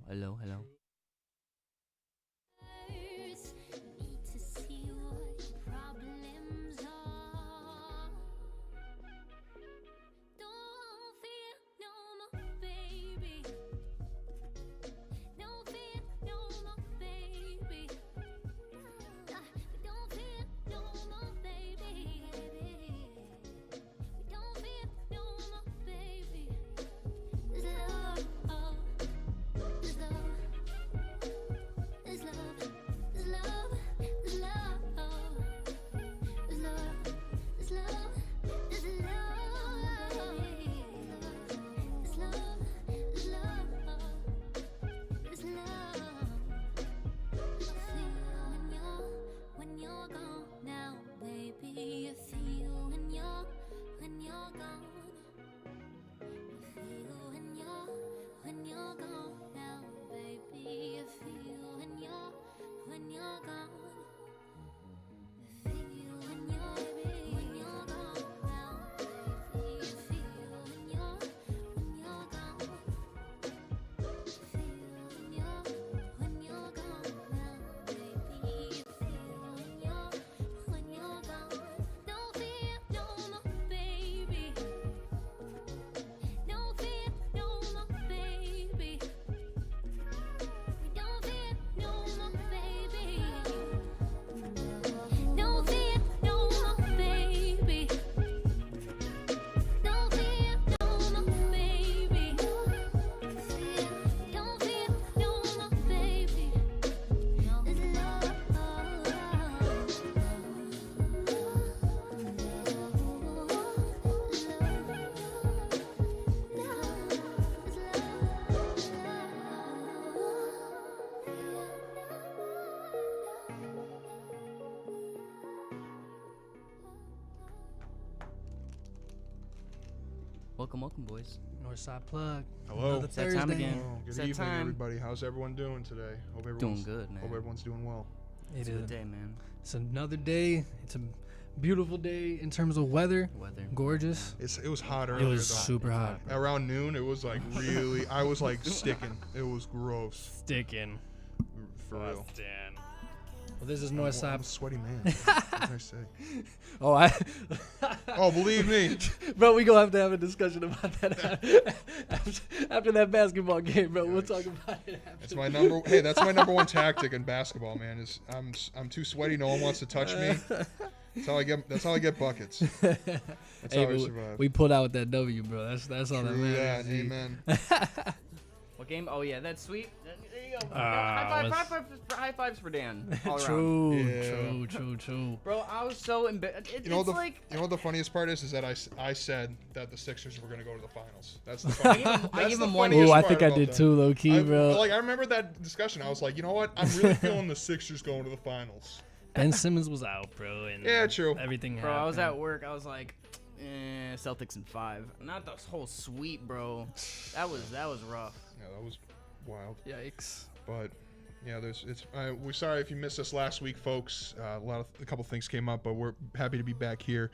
Hello, hello. Need to see what your problems are. Don't fear no more, baby. No fear no more, baby. Don't fear no more, baby. Don't fear no more, baby. There's love, there's love, there's love, there's love, there's love, there's love, there's love, there's love, there's love, there's love. I feel when you're gone now, baby. I feel when you're gone. I feel when you're gone now, baby. I feel when you're gone. I feel when you're gone now, baby. I feel when you're gone. I feel when you're gone now, baby. I feel when you're gone. Don't fear no more, baby. No fear no more, baby. Don't fear no more, baby. Don't fear no more, baby. Don't fear no more, baby. Don't fear no more, baby. There's love. Welcome, welcome, boys. Northside plug. Hello. Another It's that time Thursday. again. Oh, good It's that evening, time. everybody. How's everyone doing today? Hope everyone's Doing good, man. Hope everyone's doing well. It It's a is. good day, man. It's another day. It's a beautiful day in terms of weather. Weather. Gorgeous. It was hot It earlier. was though. super hot. Around noon, it was like really. I was like sticking. It was gross. Sticking. For real. Well, this is I'm a Northside. swety man. What can I say? Oh, I. Oh, believe me. Bro, we gonna have to have a discussion about that after that basketball game, bro. We'll Yikes. talk about it after. That's my number. Hey, that's my number one tactic in basketball, man. Is I'm too sweaty. No one wants to touch me. That's how I get. That's how I get buckets. That's Hey, how I but survive. we pulled out with that W, bro. That's all that True matters. that. G. Amen. What game? Oh, yeah, that's sweet. There you go. Ah, High fives for Dan. All around. True, Yeah. true. Bro, I was so embarrassed. You know It's the like... you know what the funniest part is that I said that the Sixers were going to go to the finals. That's the I funny, give him- I that's give the him one- funniest Ooh, I part think I about did that. too, low key, bro. Like I remember that discussion. I was like, you know what? I'm really feeling the Sixers going to the finals. Ben Simmons was out, bro, and Yeah, true. everything Bro, I was happened. at work. I was like, Celtics in 5. Not the whole sweep, bro. That was rough. Yeah, that was wild. Yikes. But yeah, we're sorry if you missed us last week, folks. A couple things came up, but we're happy to be back here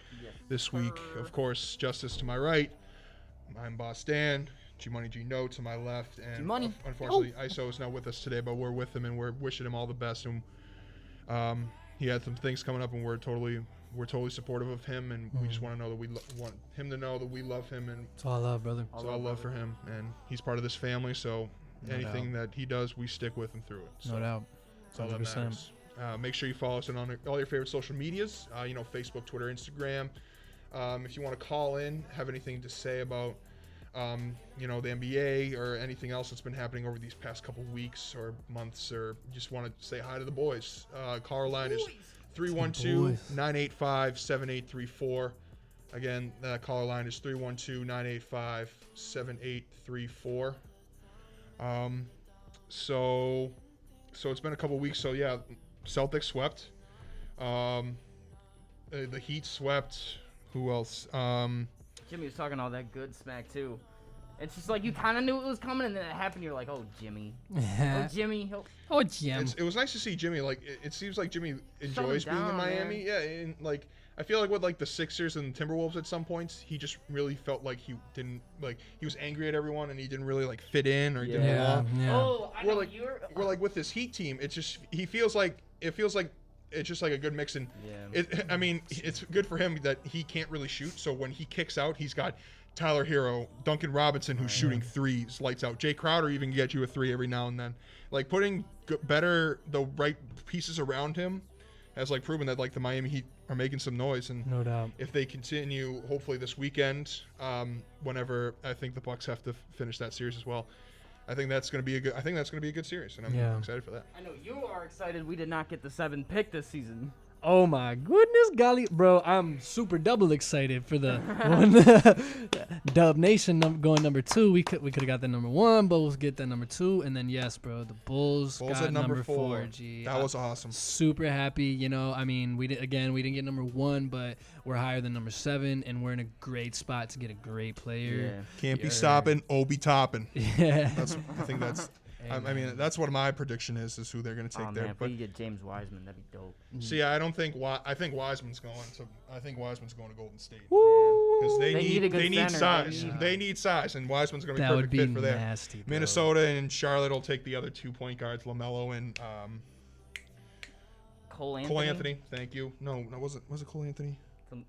this week. Of course, Justice to my right. I'm Boss Dan. G-Money G Note to my left, and G-Money. Unfortunately, ISO is not with us today, but we're with him and we're wishing him all the best. And he had some things coming up, and we're totally supportive of him, and we just want to know that want him to know that we love him, and It's all love, brother. it's all love for him, and he's part of this family. So No anything that he does, we stick with him through it. So No doubt. that's all that 100%. matters. Make sure you follow us on all your favorite social medias. Facebook, Twitter, Instagram. If you want to call in, have anything to say about the NBA or anything else that's been happening over these past couple weeks or months, or just want to say hi to the boys, call our line is 312-985-7834. Again, that caller line is 312-985-7834. So it's been a couple weeks. So yeah, Celtics swept. The Heat swept. Who else? Jimmy was talking all that good smack, too. It's just like you kind of knew it was coming, and then it happened. You're like, oh, Jimmy. Oh, Jimmy. Oh, Jim. It was nice to see Jimmy. Like it seems like Jimmy enjoys being in down, Miami. man. Yeah, and like I feel like with like the Sixers and the Timberwolves at some points, he just really felt like he didn't like he was angry at everyone and he didn't really like fit in or he didn't belong. Yeah. Oh, I We're know like we're like with this Heat team, it's just it feels like it's just like a good mix and I mean it's good for him that he can't really shoot. So when he kicks out, he's got Tyler Hero, Duncan Robinson who's shooting threes, lights out. Jay Crowder even can get you a three every now and then. Like putting the right pieces around him has like proven that like the Miami Heat are making some noise, and No doubt. if they continue, hopefully this weekend, whenever I think the Bucks have to finish that series as well, I think that's going to be a good series, and I'm excited for that. I know you are excited. We did not get the 7th pick this season. Oh my goodness, golly, bro! I'm super double excited for the Dub Nation going number 2. We could have got the number 1, but we'll get that number 2, and then yes, bro, the Bulls got at number 4. G. That was awesome. Super happy, you know. I mean, we didn't get number 1, but we're higher than number 7, and we're in a great spot to get a great player. Can't be stopping, Obi topping. Yeah. I think that's. I mean, that's what my prediction is who they're going to take there. Man, if But we get James Wiseman, that'd be dope. see, I think Wiseman's going to Golden State Woo! because They need a good they need center. size. They need size, and Wiseman's going to be That would perfect be fit for that. nasty, bro. Minnesota and Charlotte will take the other 2 point guards, LaMelo and Cole Anthony. Cole Anthony. Thank you. No, was it Cole Anthony?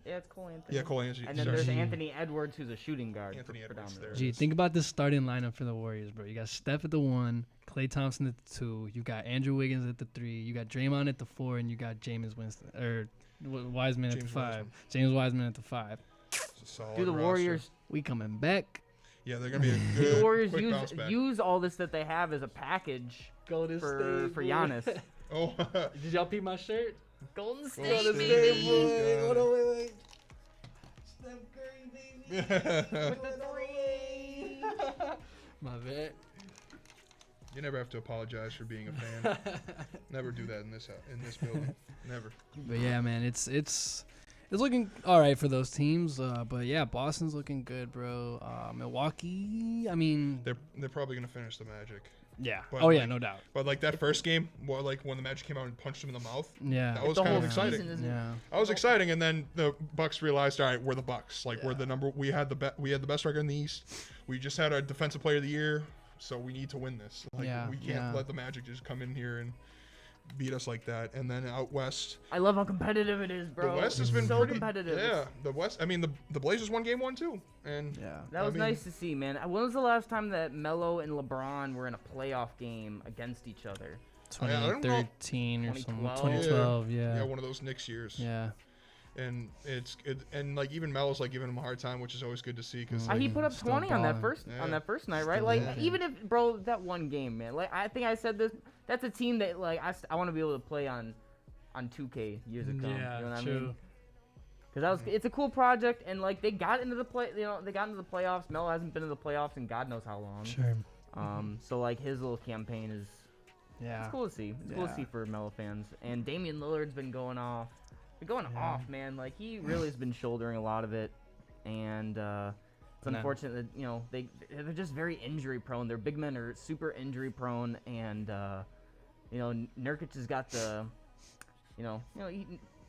Yeah, it's Cole Anthony. Yeah, Cole Anthony. And then Sorry. there's Anthony Edwards, who's a shooting guard. Anthony Edwards there. predominantly. Gee, think about this starting lineup for the Warriors, bro. You got Steph at the 1, Klay Thompson at the 2, you got Andrew Wiggins at the 3, you got Draymond at the 4, and you got Wiseman at the 5. James Wiseman at the 5. It's a solid Do the roster. Warriors? We coming back. Yeah, they're gonna be a good The Warriors quick bounce back. use all this that they have as a package Golden for Giannis. Oh, Did y'all peep my shirt? Golden State, Golden baby. State. Hold on, wait. Steph Curry, baby. With the 3. My bad. You never have to apologize for being a fan. Never do that in this building. Never. But yeah, man, it's looking all right for those teams. But yeah, Boston's looking good, bro. Milwaukee, I mean, They're probably gonna finish the Magic. yeah. But Oh yeah, like- no doubt. But like that first game, like when the Magic came out and punched him in the mouth, Yeah. that was The kind whole of exciting. season, isn't it? Yeah. That was exciting, and then the Bucks realized, all right, we're the Bucks. Like we're the number. We had the best record in the East. We just had our Defensive Player of the Year, so we need to win this. Like Yeah, we can't yeah. let the Magic just come in here and beat us like that. And then out west, I love how competitive it is, bro. the West has been so pretty competitive. Yeah, the West. I mean, the Blazers won Game 1 too, and Yeah. That was nice to see, man. When was the last time that Melo and LeBron were in a playoff game against each other? I don't know. 2013 or something. 2012. 2012, yeah. Yeah, one of those Knicks years. Yeah. And and like even Melo's like giving him a hard time, which is always good to see because He put up still 20 on that balling. first night, right? Still Like balling. even if bro that one game, man. Like I think I said this. That's a team that like I want to be able to play on 2K years to come. Yeah, you know what I true. mean? Because it's a cool project, and like they got into the playoffs. Melo hasn't been in the playoffs in God knows how long. Sure. So like his little campaign is Yeah. it's cool to see. It's cool to Yeah. see for Melo fans. And Damian Lillard's been going off. Off, man. Like he really has been shouldering a lot of it, and it's No. unfortunate that they're just very injury prone. Their big men are super injury prone, and Nurkic has got the,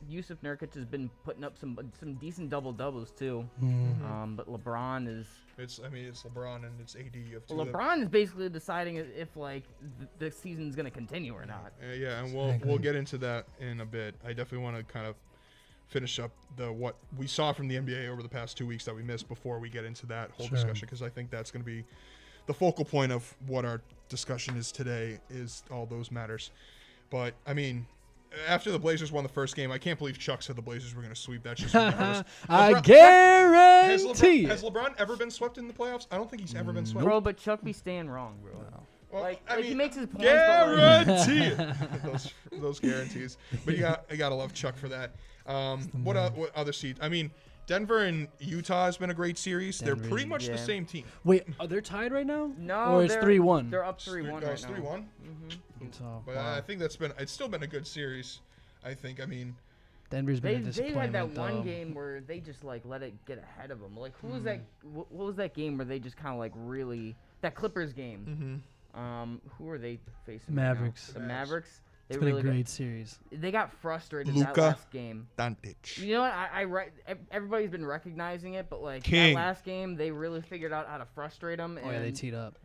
Yusuf Nurkic has been putting up some decent double doubles too. But LeBron is. it's LeBron and it's AD of two. Well, LeBron is basically deciding if like the season's gonna continue or not. Yeah, and we'll get into that in a bit. I definitely want to kind of finish up what we saw from the NBA over the past 2 weeks that we missed before we get into that whole discussion, because I think that's going to be the focal point of what our discussion is today, is all those matters. But I mean, after the Blazers won the first game, I can't believe Chuck said the Blazers were going to sweep. That's just ridiculous. I guarantee Has LeBron ever been swept in the playoffs? I don't think he's ever been swept. Bro, but Chuck be staying wrong, bro. Well, Like, I he mean, makes his points, but, like- guarantee it. those guarantees. But I gotta love Chuck for that. What other seeds? I mean, Denver and Utah has been a great series. They're Denver, pretty much yeah. the same team. Wait, are they tied right now? No, Or it's they're 3-1? They're up 3-1 right It's now. 3-1. Utah. But Wow. I think it's still been a good series. I think. I mean, Denver's been a They had disappointment, that though. one game where they just like let it get ahead of them. Like who was that? What was that game where they just kind of like really that Clippers game? Who are they facing? right now? Mavericks. The Mavericks. It's been a great series. They got frustrated Luka that last game. Doncic. You know what? Everybody's been recognizing it, but like King. that last game, they really figured out how to frustrate them. Oh yeah, they teed up.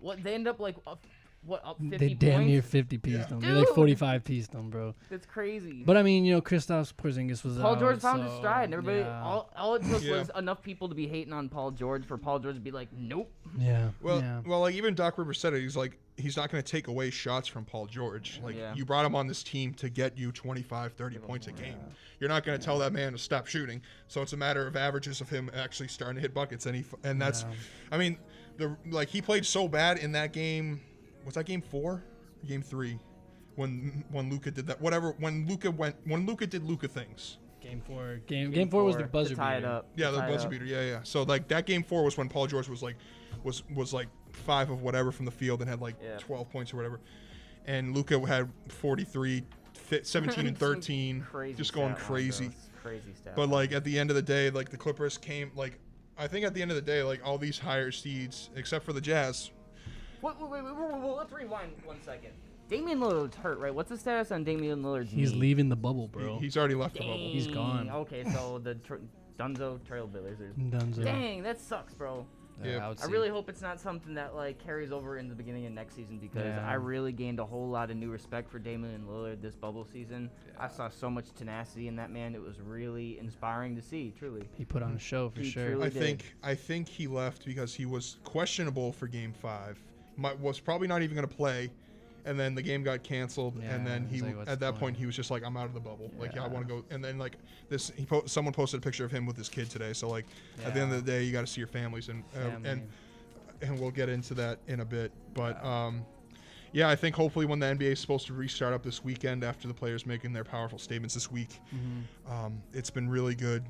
What they end up like up 50 They damn points? near 50 pieced them. They're like Dude! 45 pieced them, bro. That's crazy. But I mean, Kristaps Porzingis was Paul out. George found his so, stride, and everybody, yeah. all it took Yeah. was enough people to be hating on Paul George for Paul George to be like, nope. Yeah. Well, yeah. well, like even Doc Rivers said it. He's like, he's not going to take away shots from Paul George. Like Yeah. you brought him on this team to get you 25, 30 points a game. You're not going to tell that man to stop shooting. So it's a matter of averages of him actually starting to hit buckets. And that's, I mean, he played so bad in that game. Was that game 4? Game 3, when Luka did that. Whatever. When Luka did Luka things. Game 4. Game 4 was the buzzer to tie beater. it up. Yeah, to the tie it buzzer up. beater. Yeah. So like that game 4 was when Paul George was like 5 of whatever from the field and had like 12 points or whatever, and Luka had 43, 17 and 13, just going crazy. Crazy stuff. But like at the end of the day, like the Clippers came like I think at the end of the day, like all these higher seeds except for the Jazz. Wait, let's rewind 1 second. Damian Lillard's hurt, right? What's the status on Damian Lillard's He's knee? leaving the bubble, bro. He's already left the bubble. He's gone. Okay, so the Dunzo Trailblazers. Dunzo. Dang, that sucks, bro. Yeah. I really hope it's not something that like carries over in the beginning of next season because Yeah. I really gained a whole lot of new respect for Damian Lillard this bubble season. I saw so much tenacity in that man. It was really inspiring to see, truly. He put on a show for He sure. truly- I think he left because he was questionable for Game 5. Was probably not even going to play, and then the game got canceled, and Yeah, then he's like, "What's at the that point point?" he was just like, I'm out of the bubble. Like, yeah, I Yeah. want to go. And then like this, someone posted a picture of him with his kid today. So like, at the end of the day, you got to see your families, and we'll get into that in a bit. But yeah, I think hopefully when the NBA is supposed to restart up this weekend after the players making their powerful statements this week, it's been really good.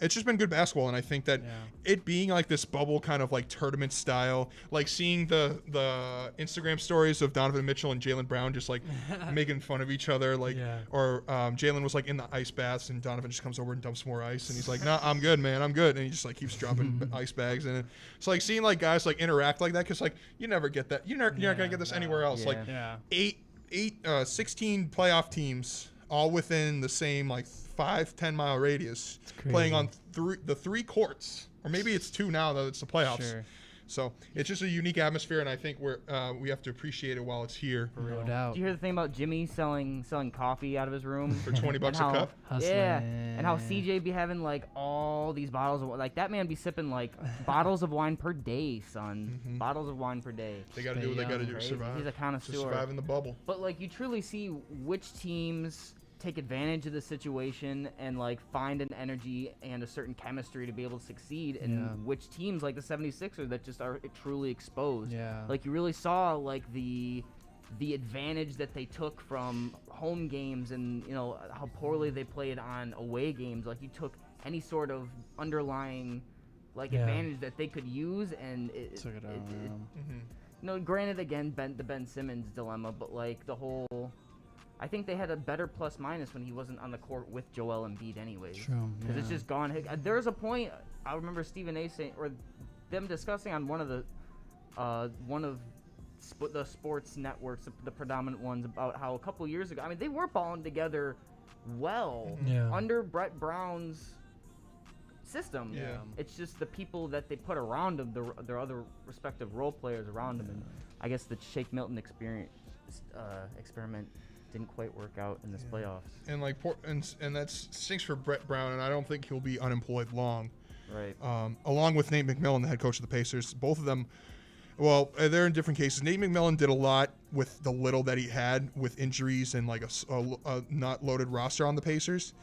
It's just been good basketball, and I think that it being like this bubble kind of like tournament style, like seeing the Instagram stories of Donovan Mitchell and Jaylen Brown just like making fun of each other, like, or Jaylen was like in the ice baths, and Donovan just comes over and dumps more ice, and he's like, "Nah, I'm good, man, I'm good," and he just like keeps dropping ice bags, and it's like seeing like guys like interact like that, because like you never get that, you're not gonna get this anywhere else. Like 16 playoff teams all within the same like 5-10 mile radius playing on the 3 courts, or maybe it's 2 now that it's the playoffs. Sure. So it's just a unique atmosphere, and I think we have to appreciate it while it's here. No doubt. Did you hear the thing about Jimmy selling coffee out of his room For $20 a cup. Yeah, and how CJ be having like all these bottles of like that man be sipping like bottles of wine per day, son. Bottles of wine per day. They got to do what they got to do to Crazy. survive. He's a connoisseur. To survive in the bubble. But like you truly see which teams take advantage of the situation and like find an energy and a certain chemistry to be able to succeed, and which teams like the 76ers that just are truly exposed. Like you really saw like the advantage that they took from home games, and you know how poorly they played on away games. Like you took any sort of underlying like advantage that they could use, and Took it out, you know, granted again the Ben Simmons dilemma, but like the whole, I think they had a better plus minus when he wasn't on the court with Joel Embiid anyways. True. Because it's just gone. There was a point, I remember Stephen A. saying, or them discussing on one of the sports networks, the predominant ones, about how a couple years ago, I mean, they were balling together well under Brett Brown's system. It's just the people that they put around him, their other respective role players around him, and I guess the Shake Milton experiment didn't quite work out in this playoffs. And like and that stinks for Brett Brown, and I don't think he'll be unemployed long. Right. Along with Nate McMillan, the head coach of the Pacers, both of them, well, they're in different cases. Nate McMillan did a lot with the little that he had with injuries and like a not loaded roster on the Pacers.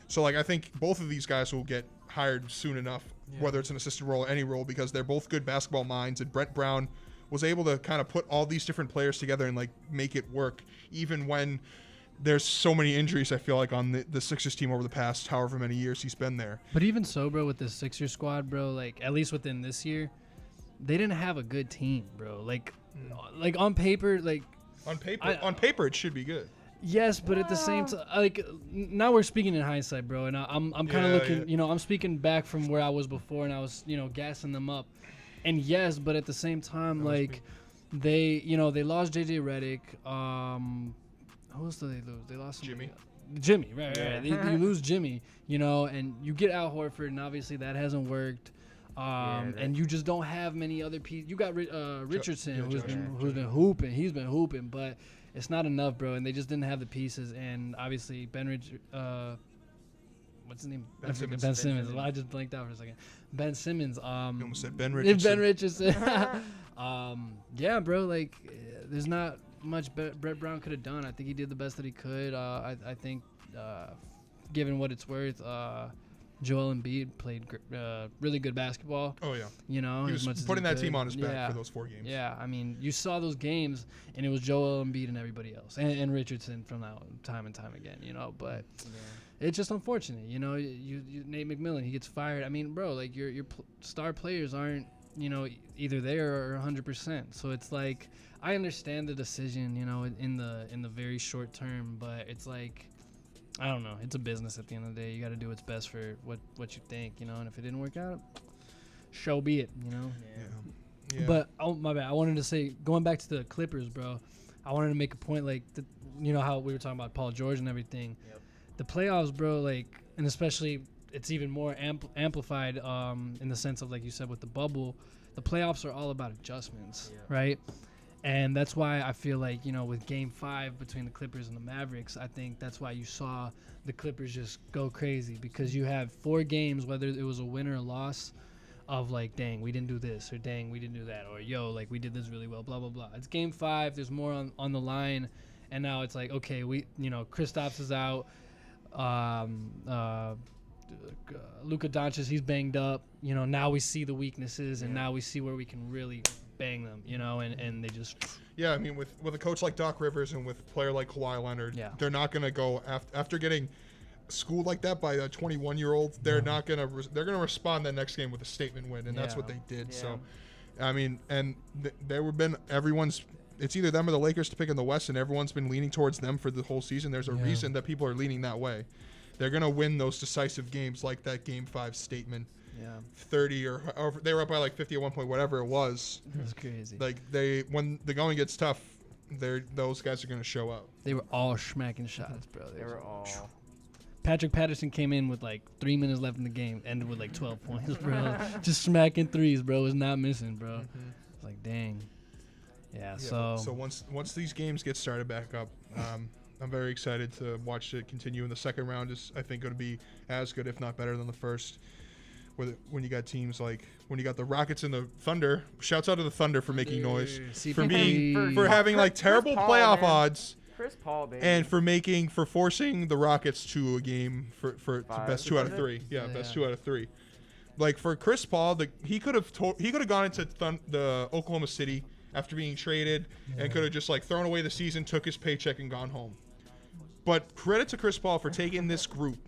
So like I think both of these guys will get hired soon enough, whether it's an assistant role or any role, because they're both good basketball minds, and Brett Brown was able to kind of put all these different players together and like make it work, even when there's so many injuries. I feel like on the Sixers team over the past however many years he's been there. But even so, bro, with the Sixers squad, bro, like at least within this year, they didn't have a good team, bro. Like on paper, on paper it should be good. Yes, but at the same time, like now we're speaking in hindsight, bro, and I'm kind of looking, you know, I'm speaking back from where I was before, and I was, you know, gassing them up. And yes, but at the same time, like they lost JJ Redick. Who else did they lose? They lost somebody. Jimmy, right. You lose Jimmy, and you get Al Horford, and obviously that hasn't worked. And you just don't have many other pieces. You got Richardson, who's been hooping. He's been hooping, but it's not enough, bro. And they just didn't have the pieces. And obviously what's his name? Ben Simmons. I just blanked out for a second. Ben Simmons. You almost said Ben Richardson. Ben Richardson. Yeah, bro. Like, there's not much Brett Brown could have done. I think he did the best that he could. I think, given what it's worth, Joel Embiid played really good basketball. Oh, yeah. He was putting that team on his back for those 4 games. Yeah, I mean, you saw those games, and it was Joel Embiid and everybody else, and Richardson from that time and time again, but it's just unfortunate, you Nate McMillan, he gets fired. I mean, bro, like, your star players aren't, either there or 100%. So it's like, I understand the decision, in the very short term, but it's like, I don't know. It's a business at the end of the day. You got to do what's best for what you think, and if it didn't work out, so be it, Yeah. But, oh, my bad. I wanted to say, going back to the Clippers, bro, I wanted to make a point, like, how we were talking about Paul George and everything. Yep. The playoffs, bro, like, and especially it's even more amplified in the sense of, like you said, with the bubble, the playoffs are all about adjustments, right? And that's why I feel like, with Game 5 between the Clippers and the Mavericks, I think that's why you saw the Clippers just go crazy, because you have 4 games, whether it was a win or a loss, of like, dang, we didn't do this, or dang, we didn't do that, or yo, like, we did this really well, blah, blah, blah. It's Game 5. There's more on the line. And now it's like, okay, Kristaps is out. Luka Doncic, he's banged up. Now we see the weaknesses, and now we see where we can really bang them, and they just... Yeah, I mean, with a coach like Doc Rivers and with a player like Kawhi Leonard, they're not going to go after getting schooled like that by a 21-year-old. They're not going to they're going to respond that next game with a statement win, and that's what they did. Yeah. So, I mean, and there have been it's either them or the Lakers to pick in the West, and everyone's been leaning towards them for the whole season. There's a reason that people are leaning that way. They're going to win those decisive games like that Game 5 statement. Yeah. 30 or they were up by like 50 at one point, whatever it was. That's crazy. Like, when the going gets tough, those guys are going to show up. They were all smacking shots, bro. They were all... Patrick Patterson came in with like 3 minutes left in the game, ended with like 12 points, bro. Just smacking threes, bro. Was not missing, bro. It's like, dang. Yeah, so once these games get started back up, I'm very excited to watch it continue. And the second round is, I think, going to be as good, if not better, than the first. When you got teams like, when you got the Rockets and the Thunder, shouts out to the Thunder for making noise, for having like terrible playoff odds. Chris Paul, baby. And for forcing the Rockets to a game for best 2 out of 3. Yeah, best 2 out of 3. Like, for Chris Paul, he could have gone into the Oklahoma City after being traded and could have just like thrown away the season, took his paycheck, and gone home. But credit to Chris Paul for taking this group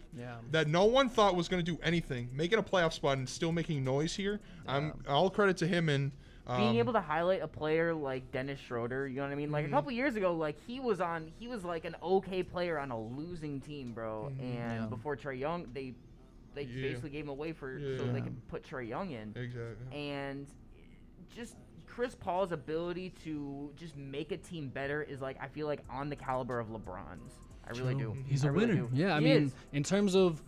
that no one thought was going to do anything, making a playoff spot and still making noise here. All credit to him and being able to highlight a player like Dennis Schroeder. You know what I mean? Like a couple years ago, like he was like an okay player on a losing team, bro. And before Trae Young, they basically gave him away so they could put Trae Young in. Exactly. And just Chris Paul's ability to just make a team better is, like, I feel like on the caliber of LeBron's. I really do. He's a winner. Yeah, I mean, in terms of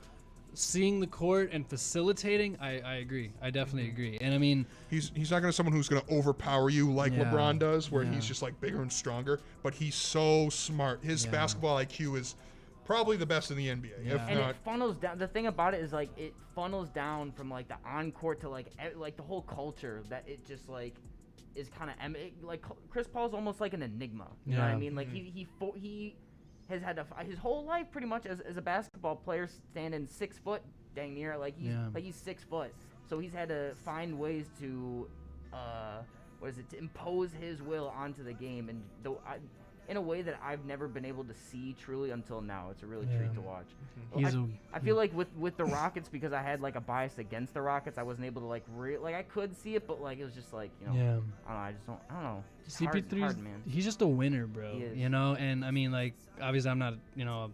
seeing the court and facilitating, I agree. I definitely agree. And I mean, he's not going to someone who's going to overpower you like LeBron does, where he's just like bigger and stronger. But he's so smart. His basketball IQ is probably the best in the NBA. If and not, it funnels down. The thing about it is, like, it funnels down from like the on court to like the whole culture, that it just like is kind of like Chris Paul's almost like an enigma. You know what I mean? Like he has had his whole life pretty much as a basketball player, standing 6 foot, dang near, like he's 6 foot. So he's had to find ways to to impose his will onto the game, and in a way that I've never been able to see truly until now. It's a really treat to watch. I feel like with the Rockets, because I had like a bias against the Rockets, I wasn't able to like I could see it, but like it was just like, I don't know. I don't know. CP3, hard, man. He's just a winner, bro. You know, and I mean, like, obviously I'm not a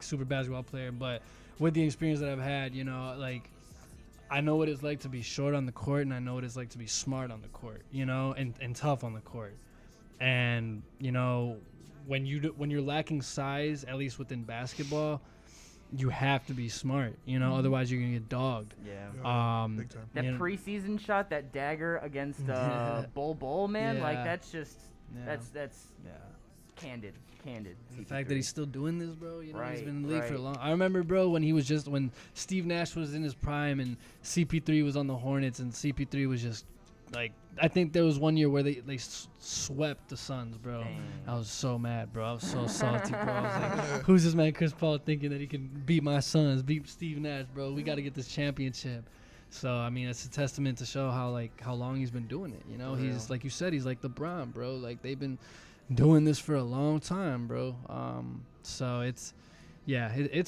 super basketball player, but with the experience that I've had, like, I know what it's like to be short on the court, and I know what it's like to be smart on the court, and tough on the court. And when you're lacking size, at least within basketball, you have to be smart. Otherwise you're gonna get dogged. Yeah. Big time. That preseason shot, that dagger against Bull, man, like that's just that's candid. The fact that he's still doing this, bro, he's Right, been in the league for a right. long. I remember, bro, when Steve Nash was in his prime and CP3 was on the Hornets, and CP3 was just like, I think there was one year where they swept the Suns, bro. Dang. I was so mad, bro. I was so salty, bro. I was like, who's this man Chris Paul thinking that he can beat my Suns, beat Steve Nash, bro? We got to get this championship. So I mean, it's a testament to show how long he's been doing it. For He's real. like you said, he's like LeBron, bro. Like they've been doing this for a long time, bro. So it's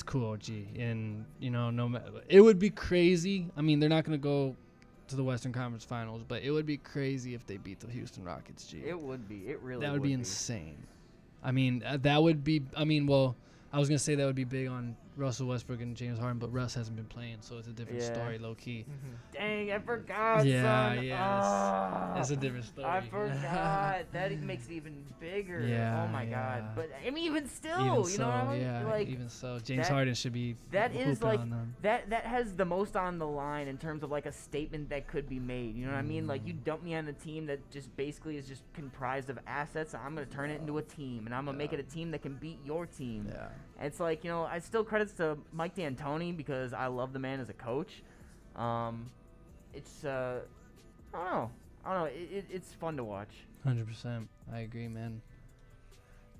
cool, G. And no matter, it would be crazy. I mean, they're not gonna go to the Western Conference Finals, but it would be crazy if they beat the Houston Rockets, G. It would be. It really That would be insane. I mean, that would be. I mean, well, I was gonna say that would be big on Russell Westbrook and James Harden, but Russ hasn't been playing, so it's a different Yeah. story, low key. Dang, I forgot. Yeah, son. yeah, it's a different story. I forgot. That makes it even bigger. Yeah, Oh my god. yeah. But I mean, even still, Even you so, know what I mean? yeah, Like even so, James that- Harden should be. that is hooping like on them. that has the most on the line in terms of like a statement that could be made. You know what I mean? Like you dump me on a team that just basically is just comprised of assets. I'm gonna turn it into a team, and I'm gonna make it a team that can beat your team. Yeah. And it's like, I still credits to Mike D'Antoni because I love the man as a coach. It's I don't know. It's fun to watch. 100%. I agree, man.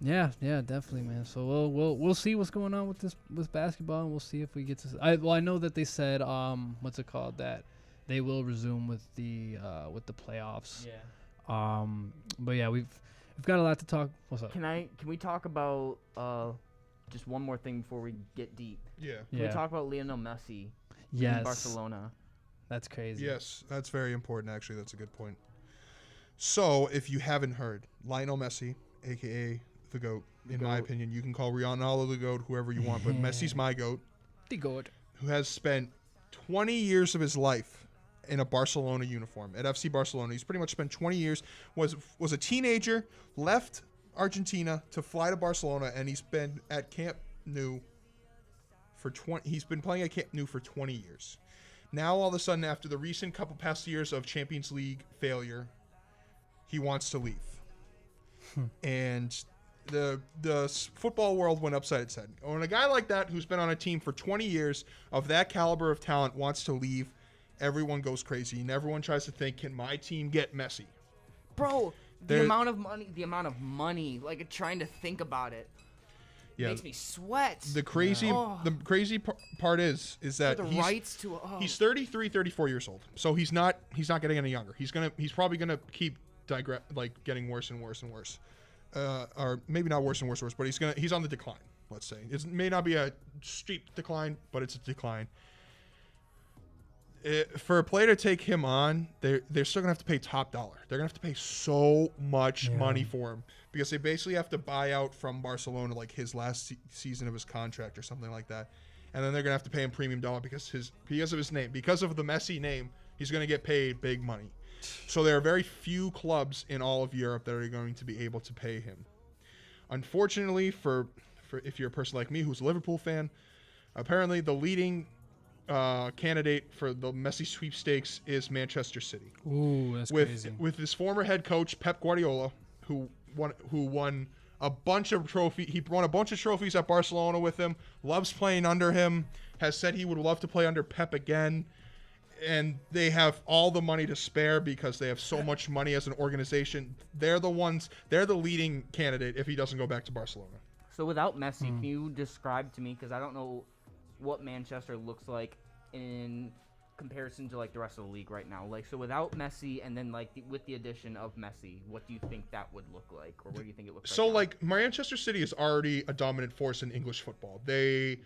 Yeah, definitely, man. So we'll see what's going on with basketball, and we'll see if we get to. I know that they said what's it called, that they will resume with the playoffs. Yeah. But yeah, we've got a lot to talk. What's up? Can we talk about just one more thing before we get deep? Yeah. Can we talk about Lionel Messi in Yes. Barcelona? That's crazy. Yes, that's very important, actually. That's a good point. So, if you haven't heard, Lionel Messi, a.k.a. the GOAT, in my GOAT. opinion, you can call Ronaldo the GOAT, whoever you want, but Messi's my GOAT, The goat. who has spent 20 years of his life in a Barcelona uniform, at FC Barcelona. He's pretty much spent 20 years, was a teenager, left Argentina to fly to Barcelona, and he's been at Camp Nou he's been playing at Camp Nou for 20 years. Now, all of a sudden, after the recent past years of Champions League failure, he wants to leave. And the football world went upside its head. When a guy like that, who's been on a team for 20 years, of that caliber of talent, wants to leave, everyone goes crazy, and everyone tries to think, can my team get Messi? Bro, the There- amount of money, like trying to think about it, Yeah. makes me sweat. The crazy Oh. part is that the rights to he's 33, 34 years old. So he's not getting any younger. He's probably gonna keep getting worse and worse and worse. Or maybe not worse and worse and worse, but he's on the decline, let's say. It may not be a steep decline, but it's a decline. For a player to take him on, they're still gonna have to pay top dollar. They're gonna have to pay so much money for him, because they basically have to buy out from Barcelona like his last season of his contract or something like that, and then they're gonna have to pay him premium dollar because of his name, because of the Messi name. He's gonna get paid big money. So there are very few clubs in all of Europe that are going to be able to pay him. Unfortunately, for if you're a person like me who's a Liverpool fan, apparently the leading candidate for the Messi sweepstakes is Manchester City, Ooh, that's crazy. with his former head coach Pep Guardiola, who won a bunch of trophies. He won a bunch of trophies at Barcelona with him. Loves playing under him. Has said he would love to play under Pep again. And they have all the money to spare because they have so much money as an organization. They're the leading candidate if he doesn't go back to Barcelona. So without Messi, can you describe to me, because I don't know what Manchester looks like in comparison to like the rest of the league right now. Like, so without Messi, and then like with the addition of Messi, what do you think that would look like, or what do you think it looks So like? like Manchester City is already a dominant force in English football. They've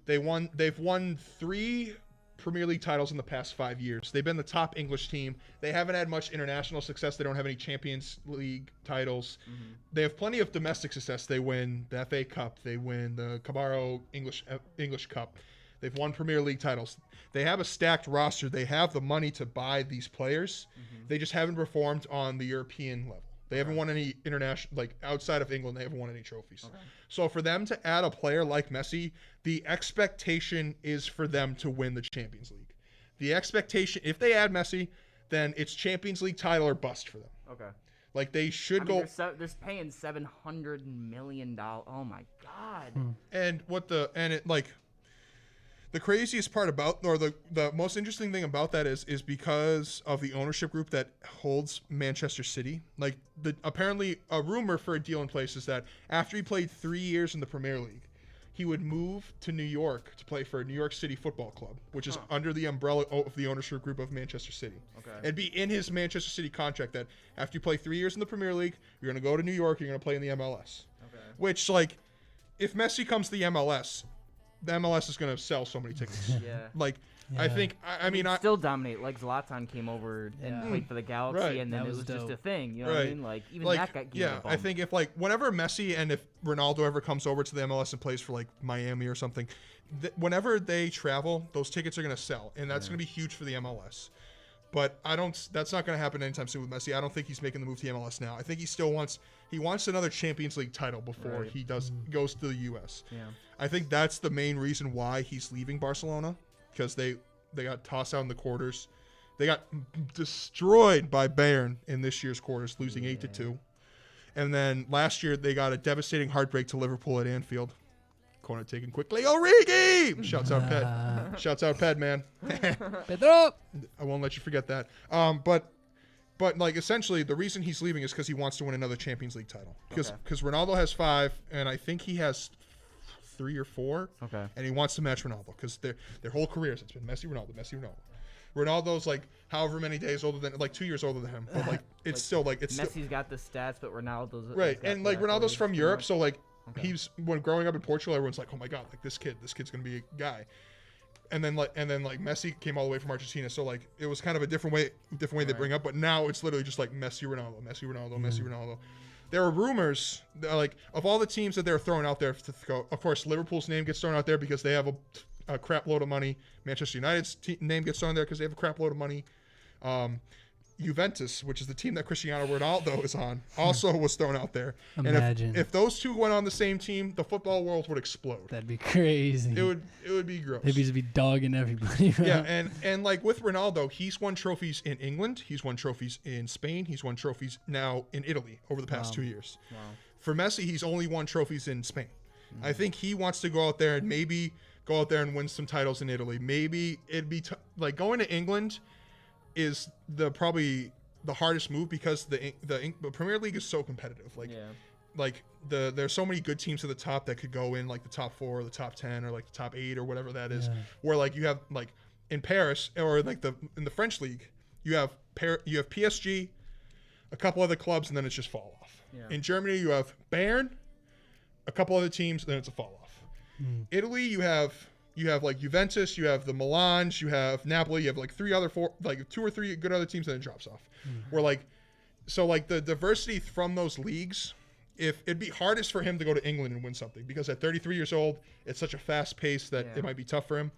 won 3 Premier League titles in the past 5 years. They've been the top English team. They haven't had much international success. They don't have any Champions League titles. They have plenty of domestic success. They win the FA Cup. They win the Cabarro English Cup. They've won Premier League titles. They have a stacked roster. They have the money to buy these players. They just haven't performed on the European level. They haven't won any international, like outside of England, they haven't won any trophies. So for them to add a player like Messi, the expectation is for them to win the Champions League. The expectation, if they add Messi, then it's Champions League title or bust for them. Okay. Like they should I mean, go. they're paying $700 million. Oh my God. And the craziest part about, or the most interesting thing about that is because of the ownership group that holds Manchester City. Like apparently a rumor for a deal in place is that after he played 3 years in the Premier League, he would move to New York to play for New York City Football Club, which is under the umbrella of the ownership group of Manchester City. Okay. It'd be in his Manchester City contract that after you play 3 years in the Premier League, you're going to go to New York, you're going to play in the MLS. Okay. Which, like, if Messi comes to the MLS is going to sell so many tickets. Yeah. Like, I think, I mean, still dominate. Like Zlatan came over and played for the Galaxy, Right. and then That it was was just a dope. thing. You know what I mean? Like even that got I think if like whenever Messi and if Ronaldo ever comes over to the MLS and plays for like Miami or something, whenever they travel, those tickets are going to sell, and that's going to be huge for the MLS. But that's not going to happen anytime soon with Messi. I don't think he's making the move to the MLS now. I think he wants another Champions League title before he goes to the US. Yeah. I think that's the main reason why he's leaving Barcelona, because they got tossed out in the quarters. They got destroyed by Bayern in this year's quarters, losing 8-2. And then last year they got a devastating heartbreak to Liverpool at Anfield. Corner taken quickly. Origi! Shouts out Ped. Shouts out Ped, man. Pedro! I won't let you forget that. But like essentially the reason he's leaving is because he wants to win another Champions League title. Because Ronaldo has 5, and I think he has 3 or 4. Okay. And he wants to match Ronaldo because their whole careers it's been Messi, Ronaldo, Messi, Ronaldo. Ronaldo's like however many days older than, like 2 years older than him, but like it's still like it's Messi's got the stats, but Ronaldo's right. And like Ronaldo's from Europe, so like Okay. when growing up in Portugal, everyone's like, oh my god, like this kid's gonna be a guy. And then like Messi came all the way from Argentina, so like it was kind of a different way they bring up. But now it's literally just like Messi, Ronaldo, Messi, Ronaldo, Messi, Ronaldo. There are rumors that, like, of all the teams that they're throwing out there to go. Of course, Liverpool's name gets thrown out there because they have a crap load of money. Manchester United's name gets thrown there because they have a crap load of money. Juventus, which is the team that Cristiano Ronaldo is on, also was thrown out there. Imagine. And if those two went on the same team, the football world would explode. That'd be crazy. It would be gross. They'd just be dogging everybody. Yeah, and like with Ronaldo, he's won trophies in England, he's won trophies in Spain, he's won trophies now in Italy over the past 2 years. Wow. For Messi, he's only won trophies in Spain. I think he wants to go out there and maybe go out there and win some titles in Italy. Maybe it'd be like going to England is probably the hardest move because the Premier League is so competitive. Like there's so many good teams at the top that could go in like the top 4 or the top 10 or like the top 8 or whatever that is. Where like you have like in Paris or like in the French league, you have PSG, a couple other clubs, and then it's just fall off. Yeah. In Germany, you have Bayern, a couple other teams, then it's a fall off. Italy, you have like Juventus, you have the Milans, you have Napoli, you have like 2 or 3 good other teams, and then it drops off. Where like, so like the diversity from those leagues, if it'd be hardest for him to go to England and win something because at 33 years old, it's such a fast pace that it might be tough for him.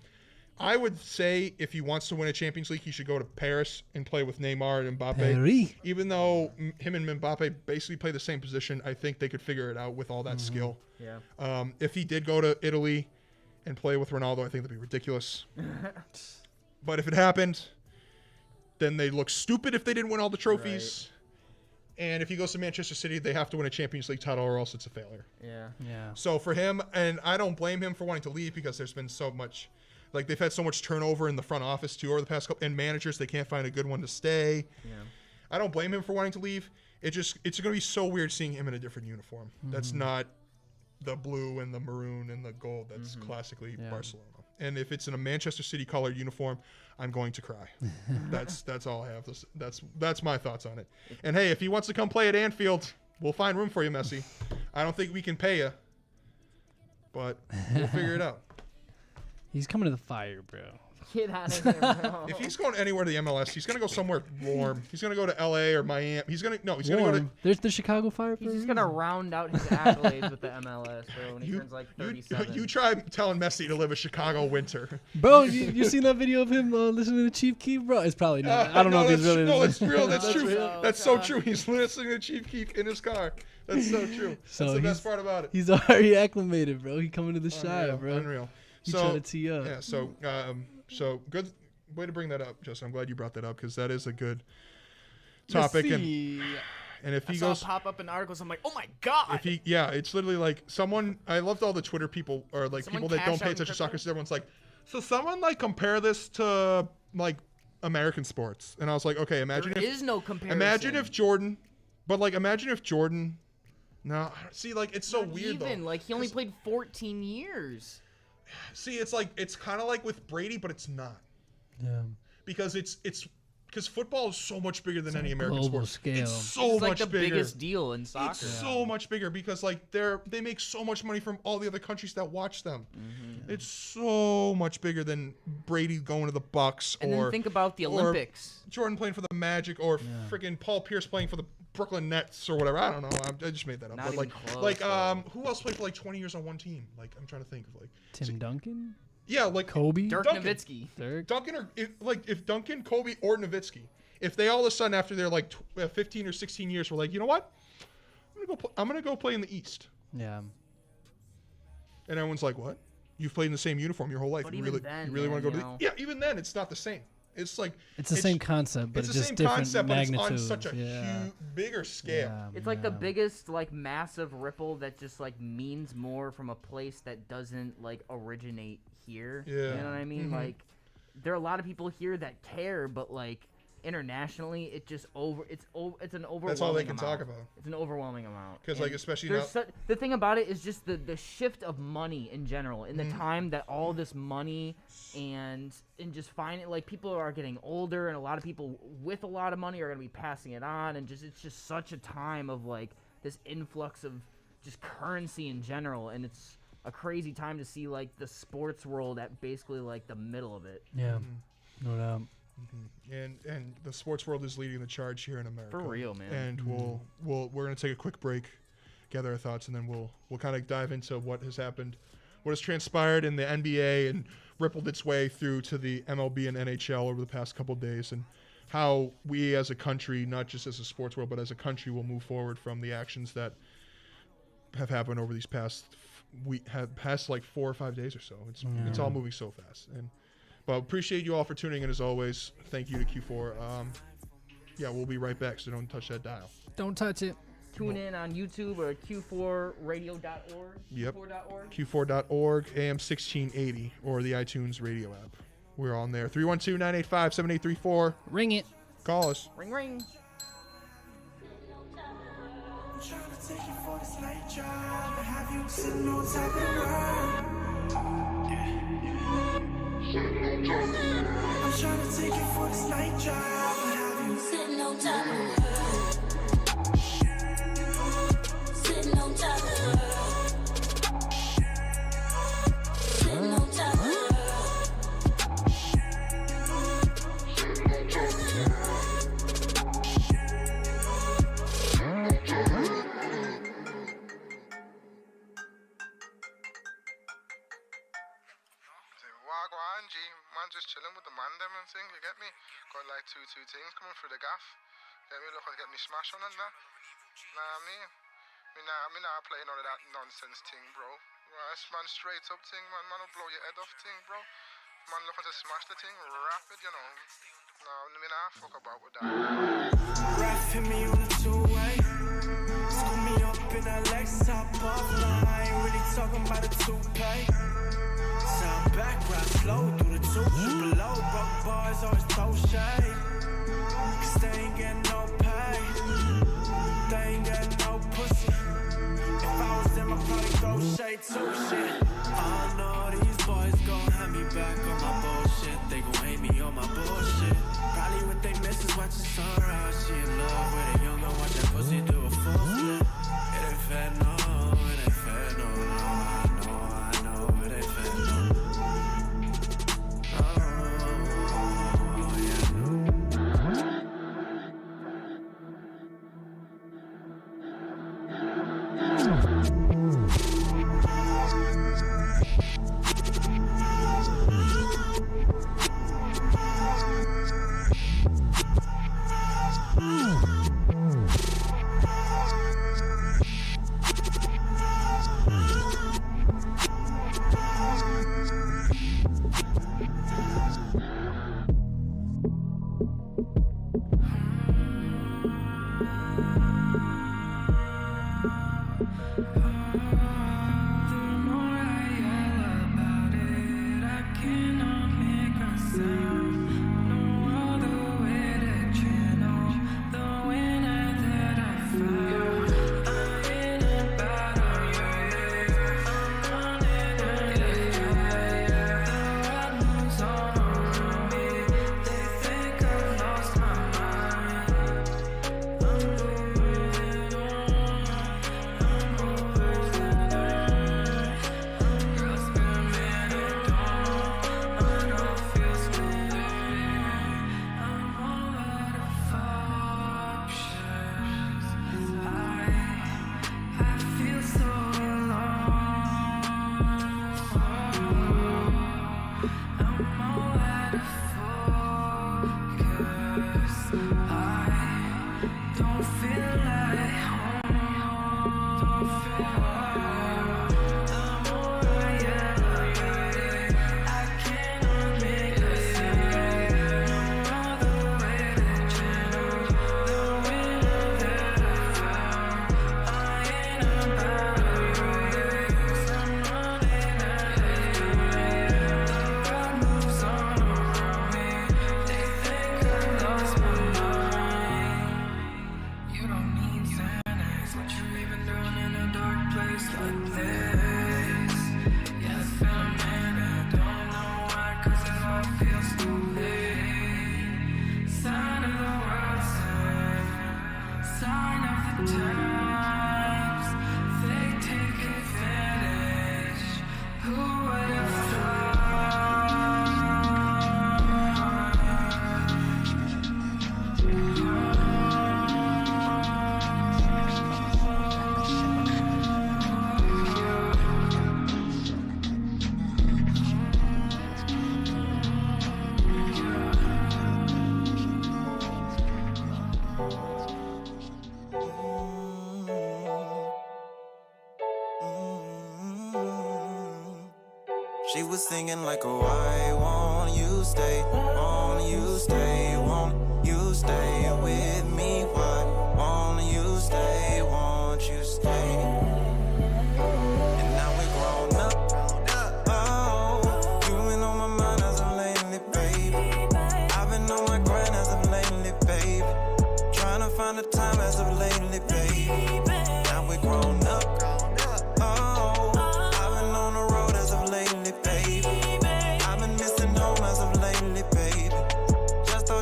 I would say if he wants to win a Champions League, he should go to Paris and play with Neymar and Mbappe. Paris. Even though him and Mbappe basically play the same position, I think they could figure it out with all that skill. Yeah. If he did go to Italy and play with Ronaldo, I think that'd be ridiculous. But if it happened, then they look stupid if they didn't win all the trophies. And if he goes to Manchester City, they have to win a Champions League title or else it's a failure. Yeah. Yeah. So for him, and I don't blame him for wanting to leave because there's been so much, like they've had so much turnover in the front office too over the past couple, and managers, they can't find a good one to stay. Yeah. I don't blame him for wanting to leave. It's going to be so weird seeing him in a different uniform. That's not the blue and the maroon and the gold. That's classically Barcelona. And if it's in a Manchester City colored uniform, I'm going to cry. That's all I have. That's my thoughts on it. And hey, if he wants to come play at Anfield, we'll find room for you, Messi. I don't think we can pay you, but we'll figure it out. He's coming to the fire, bro. Get out of here, bro. If he's going anywhere to the MLS, he's gonna go somewhere warm. He's gonna go to LA or Miami. He's gonna go to. Warm. There's the Chicago Fire. He's just gonna round out his accolades with the MLS, bro, when he turns like 37. You try telling Messi to live a Chicago winter. Bro, you seen that video of him listening to Chief Keef, bro? It's probably not. I don't know if he's really. No, it's real. That's That's true. real. That's so true. He's listening to Chief Keef in his car. That's so true. So That's the best part about it. He's already acclimated, bro. He coming to the Shire, bro. Unreal. He So trying to tee up. yeah. So good way to bring that up, Justin. I'm glad you brought that up because that is a good topic. And if I he saw goes. pop up in articles. I'm like, oh my god. It's literally like someone. I loved all the Twitter people or like Someone people that don't cash pay out in attention to soccer. crypto? So everyone's like, so someone like compare this to like American sports, and I was like, okay, imagine There if is no comparison. imagine if Jordan, but like imagine if Jordan. No, see, like it's so Not weird even. though. Like he only played 14 years. See, it's like it's kind of like with Brady, but it's not Yeah. because it's because football is so much bigger than any on a American global sport. scale. It's so It's like much the bigger. biggest deal in soccer. It's so much bigger because like they make so much money from all the other countries that watch them. It's so much bigger than Brady going to the Bucks And or then think about the or Olympics. Jordan playing for the Magic or freaking Paul Pierce playing for the Brooklyn Nets or whatever. I don't know. I just made that up. Not But even like close, though. who else played for like 20 years on one team? Like I'm trying to think of like Tim Duncan, yeah, like Kobe, Dirk Duncan. Nowitzki. Dirk. Duncan or if Duncan, Kobe, or Nowitzki, if they all of a sudden after they're like 15 or 16 years were like, you know what, I'm gonna go play in the East, Yeah. and everyone's like, what? You've played in the same uniform your whole life. But You even really, then, you really want to go man, to you the? Yeah, even then, it's not the same. It's like It's the same concept, but it's it's the just same different concept, but it's on magnitudes. such a yeah. huge, bigger scale. Yeah, It's like the yeah. biggest, like, massive ripple that just, like, means more from a place that doesn't, like, originate here. Yeah. You know what I mean? Mhm. Like, there are a lot of people here that care, but, like, internationally, it's an overwhelming That's all they can amount. talk about. It's an overwhelming amount. Because And like especially there's now, the thing about it is just the shift of money in general in the time that all this money and just finding like people are getting older and a lot of people with a lot of money are going to be passing it on and just it's just such a time of like this influx of just currency in general and it's a crazy time to see like the sports world at basically like the middle of it. Yeah. No doubt. and the sports world is leading the charge here in America. For real, man. And we're gonna take a quick break, gather our thoughts, and then we'll kind of dive into what has happened, what has transpired in the NBA and rippled its way through to the MLB and NHL over the past couple of days, and how we as a country, not just as a sports world, but as a country, will move forward from the actions that have happened over these past like 4 or 5 days or so. It's all moving so fast. But appreciate you all for tuning in as always. Thank you to Q4. Yeah, we'll be right back, so don't touch that dial. Don't touch it. Tune in on YouTube or q4radio.org. Yep. Q4.org. Q4.org, AM 1680, or the iTunes radio app. We're on there. 312-985-7834. Ring it. Call us. Ring ring. I'm trying to take you for this night drive and have you sitting on top of the world. I'm trying to take you for this night drive and have you Sitting on top of the world. Sitting on top of the world. Sitting on top of the world. Wagwan G, man, just chilling with the man them and thing, you get me? Got like two things coming through the gaff. Get me, look, I get me smash on and that. Nah, me nah play none of that nonsense thing, bro. Right, man, straight up thing, man will blow your head off thing, bro. Man looking to smash the thing, rapid, you know. Nah, me nah fuck about with that. Rap hit me on the two-way. Scoop me up in a Lex top off line. I ain't really talking about a toupee. Sound back, rap slow through the two triple O. Broke bars always throw shade. Cause they ain't getting no pay. They ain't getting no pussy. If I was them, I'd probably throw shade too. Shit. I know these boys gon' have me back on my bullshit. They gon' hate me on my bullshit. Probably what they miss is watching sunrise. She in love with a young and watch that pussy do a full flip. It ain't fair, no. It ain't fair, no. I know. It ain't fair, no. feels like this. Yeah, it's been a minute, don't know why, 'cause it all feels too late. Sign of the world's end, sign of the times, they take advantage. Who would have thought? She was singing like, oh, I want you stay, want you stay, want you stay with me. Why want you stay, want you stay? And now we're grown up. Oh, you've been on my mind as of lately, baby. I've been on my grind as of lately, baby. Trying to find the time as of lately, baby. Now we're grown up.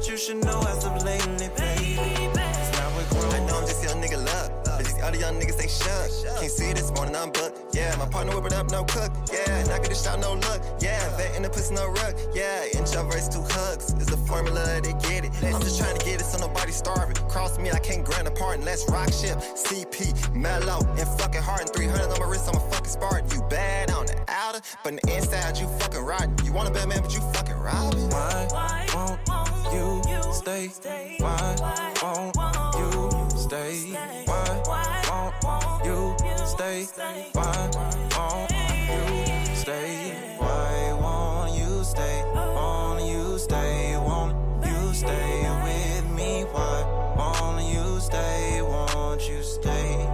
You should know as of lately, baby. Now we're grown. I know I'm just young nigga love, but these other young niggas they shook. Can't see this morning I'm booked. Yeah, my partner whip it up, no cook. Yeah, knock it shot, no look. Yeah, vet in the pussy, no rug. Yeah, inch up verse 2 hugs is the formula, they get it. I'm just trying to get it so nobody starving. Cross me, I can't grant a pardon. Let's rock ship, CP, mellow, and fucking hard. And 300 on my wrist, I'm a fucking Spartan. You bad on the outer, but on the inside you fucking rotten. You want a bad man, but you fucking robbing. Why won't you stay? Why won't you stay? Why won't you stay? Why won't you stay? Why won't you stay? Won't you stay? Won't you stay with me? Why won't you stay? Won't you stay?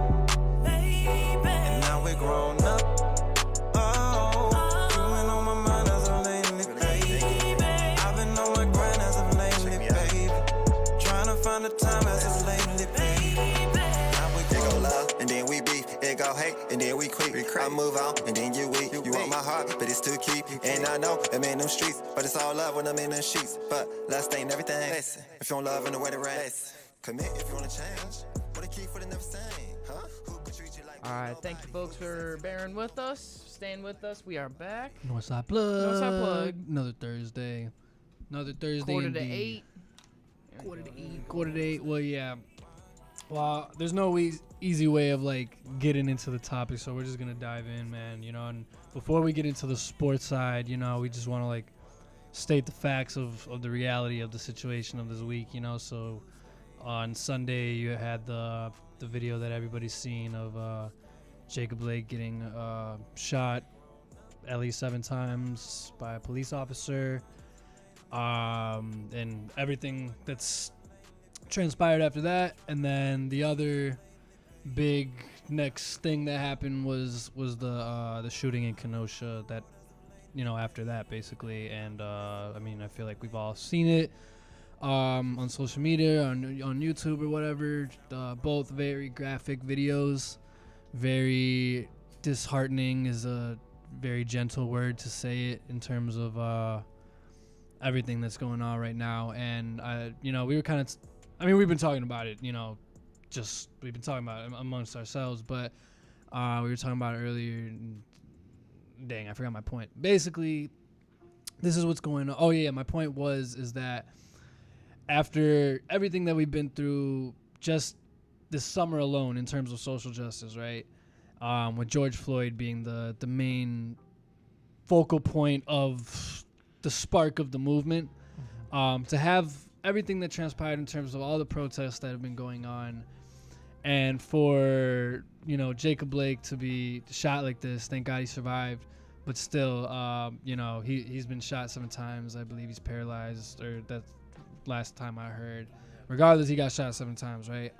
And now we're grown up. Oh, you've been on my mind as of lately, baby. I've been on my grind as of lately, baby. Trying to find the time as of lately, baby. Now we go love, and then we beef. It go hate, and then we quick. I move on, and then you weak. You want my heart, but it's to keep. And I know I'm in them streets, but it's all love when I'm in them sheets. But lust ain't everything. Listen, if you don't love in the way to rest, commit if you wanna change. What a key for the never same, huh? Who could treat you like? All right, thank you folks for bearing with us, staying with us. We are back. Northside plug. Northside plug. Another Thursday. Another Thursday. Quarter to indeed. 8. Quarter to 8. Well, yeah. Well, there's no easy way of like getting into the topic, so we're just gonna dive in, man. You know, and before we get into the sports side, you know, we just want to like state the facts of the reality of the situation of this week. You know, so on Sunday you had the video that everybody's seen of Jacob Blake getting shot at least 7 times by a police officer, and everything that's transpired after that. And then the other big next thing that happened was the shooting in Kenosha. That, you know, after that basically, and I mean, I feel like we've all seen it on social media, on YouTube or whatever. Both very graphic videos, very disheartening is a very gentle word to say it in terms of everything that's going on right now. And you know, we were kind of, I mean, we've been talking about it, you know, we've been talking about it amongst ourselves, but we were talking about it earlier. And dang, I forgot my point. Basically, this is what's going on. Oh yeah, my point is that after everything that we've been through just this summer alone in terms of social justice, right? With George Floyd being the main focal point of the spark of the movement, to have everything that transpired in terms of all the protests that have been going on, and for, you know, Jacob Blake to be shot like this. Thank God he survived, but still, you know, he's been shot 7 times. I believe he's paralyzed, or that's last time I heard. Regardless, he got shot 7 times, right?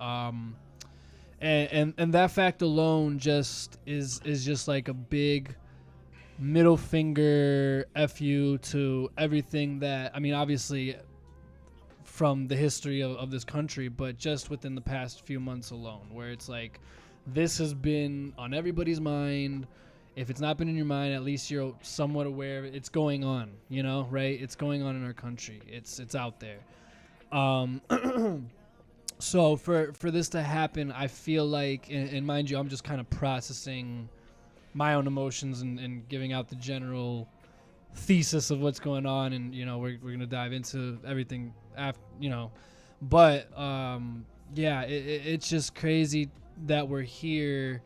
And that fact alone just is just like a big middle finger F you to everything that, I mean, obviously from the history of this country, but just within the past few months alone, where it's like this has been on everybody's mind. If it's not been in your mind, at least you're somewhat aware of it. It's going on, you know, right? It's going on in our country. It's out there. So for this to happen, I feel like, and mind you, I'm just kind of processing my own emotions and giving out the general thesis of what's going on, and you know we're gonna dive into everything after, you know, but yeah, it's just crazy that we're here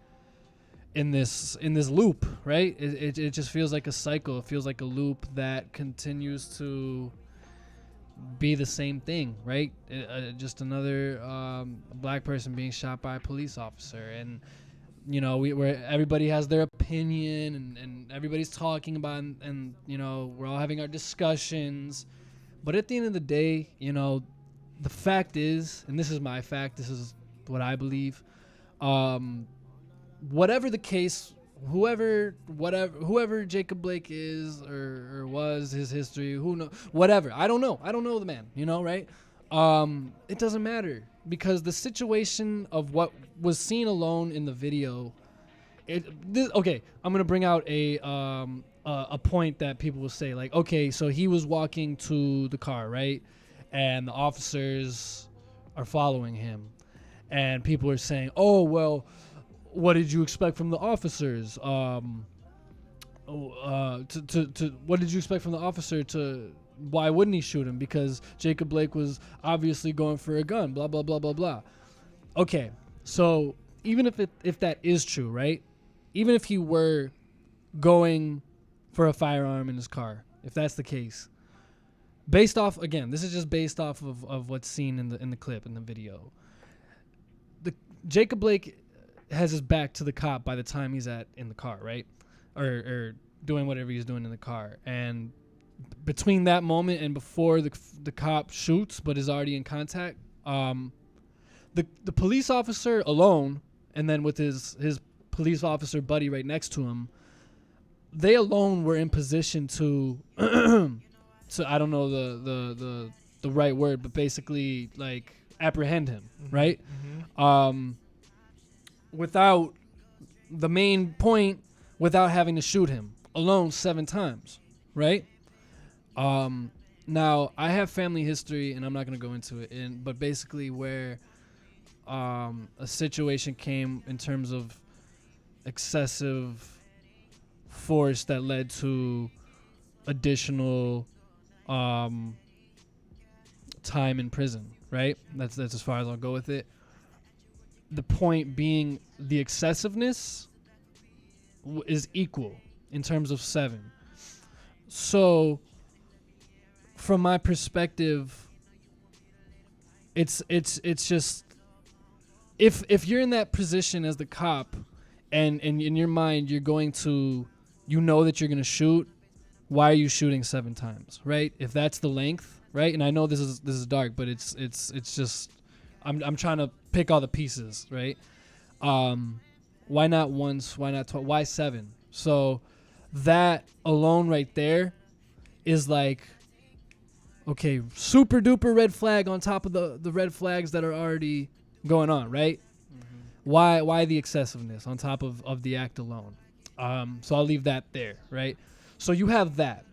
in this loop, right? It just feels like a cycle. It feels like a loop that continues to be the same thing, right? Just another black person being shot by a police officer, and you know, where everybody has their opinion and everybody's talking about and you know, we're all having our discussions. But at the end of the day, you know, the fact is, and this is my fact, this is what I believe, whatever the case, whoever Jacob Blake is or was, his history, who knows, whatever. I don't know the man, you know, right? It doesn't matter, because the situation of what was seen alone in the video, okay, I'm gonna bring out a point that people will say, like, okay, so he was walking to the car, right, and the officers are following him, and people are saying, oh well, what did you expect from the officers? What did you expect from the officer to? Why wouldn't he shoot him? Because Jacob Blake was obviously going for a gun, blah, blah, blah, blah, blah. Okay, so even if that is true, right? Even if he were going for a firearm in his car, if that's the case, based off, again, this is just based off of what's seen in the clip, in the video. Jacob Blake has his back to the cop by the time he's in the car, right? Or doing whatever he's doing in the car. And between that moment and before the cop shoots but is already in contact, the police officer alone, and then with his police officer buddy right next to him, they alone were in position to so I don't know the right word, but basically like apprehend him, right? Without the main point, without having to shoot him alone 7 times, right? Now I have family history, and I'm not going to go into it, but basically where a situation came in terms of excessive force that led to additional time in prison, right? That's as far as I'll go with it. The point being, the excessiveness is equal in terms of 7. So from my perspective, it's just, if you're in that position as the cop, and in your mind you're going to, you know that you're going to shoot, why are you shooting 7 times, right? If that's the length, right? And I know this is dark, but it's just, I'm trying to pick all the pieces, right? Why not once? Why not twice? Why 7? So that alone right there is like, okay, super duper red flag on top of the red flags that are already going on, right? Why the excessiveness on top of the act alone? So I'll leave that there, right? So you have that,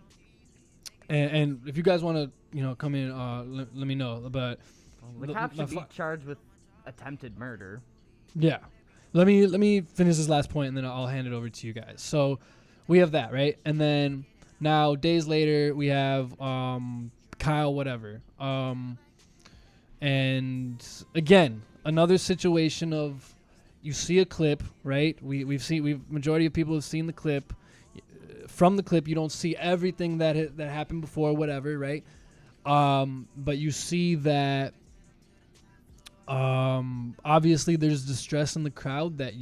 and if you guys want to, you know, come in, let me know. But the cop should be charged with attempted murder. Yeah. Let me finish this last point, and then I'll hand it over to you guys. So we have that, right? And then now days later we have Kyle whatever. And again, another situation of, you see a clip, right? Majority of people have seen the clip. From the clip, you don't see everything that happened before, whatever, right? But you see that obviously there's distress in the crowd that,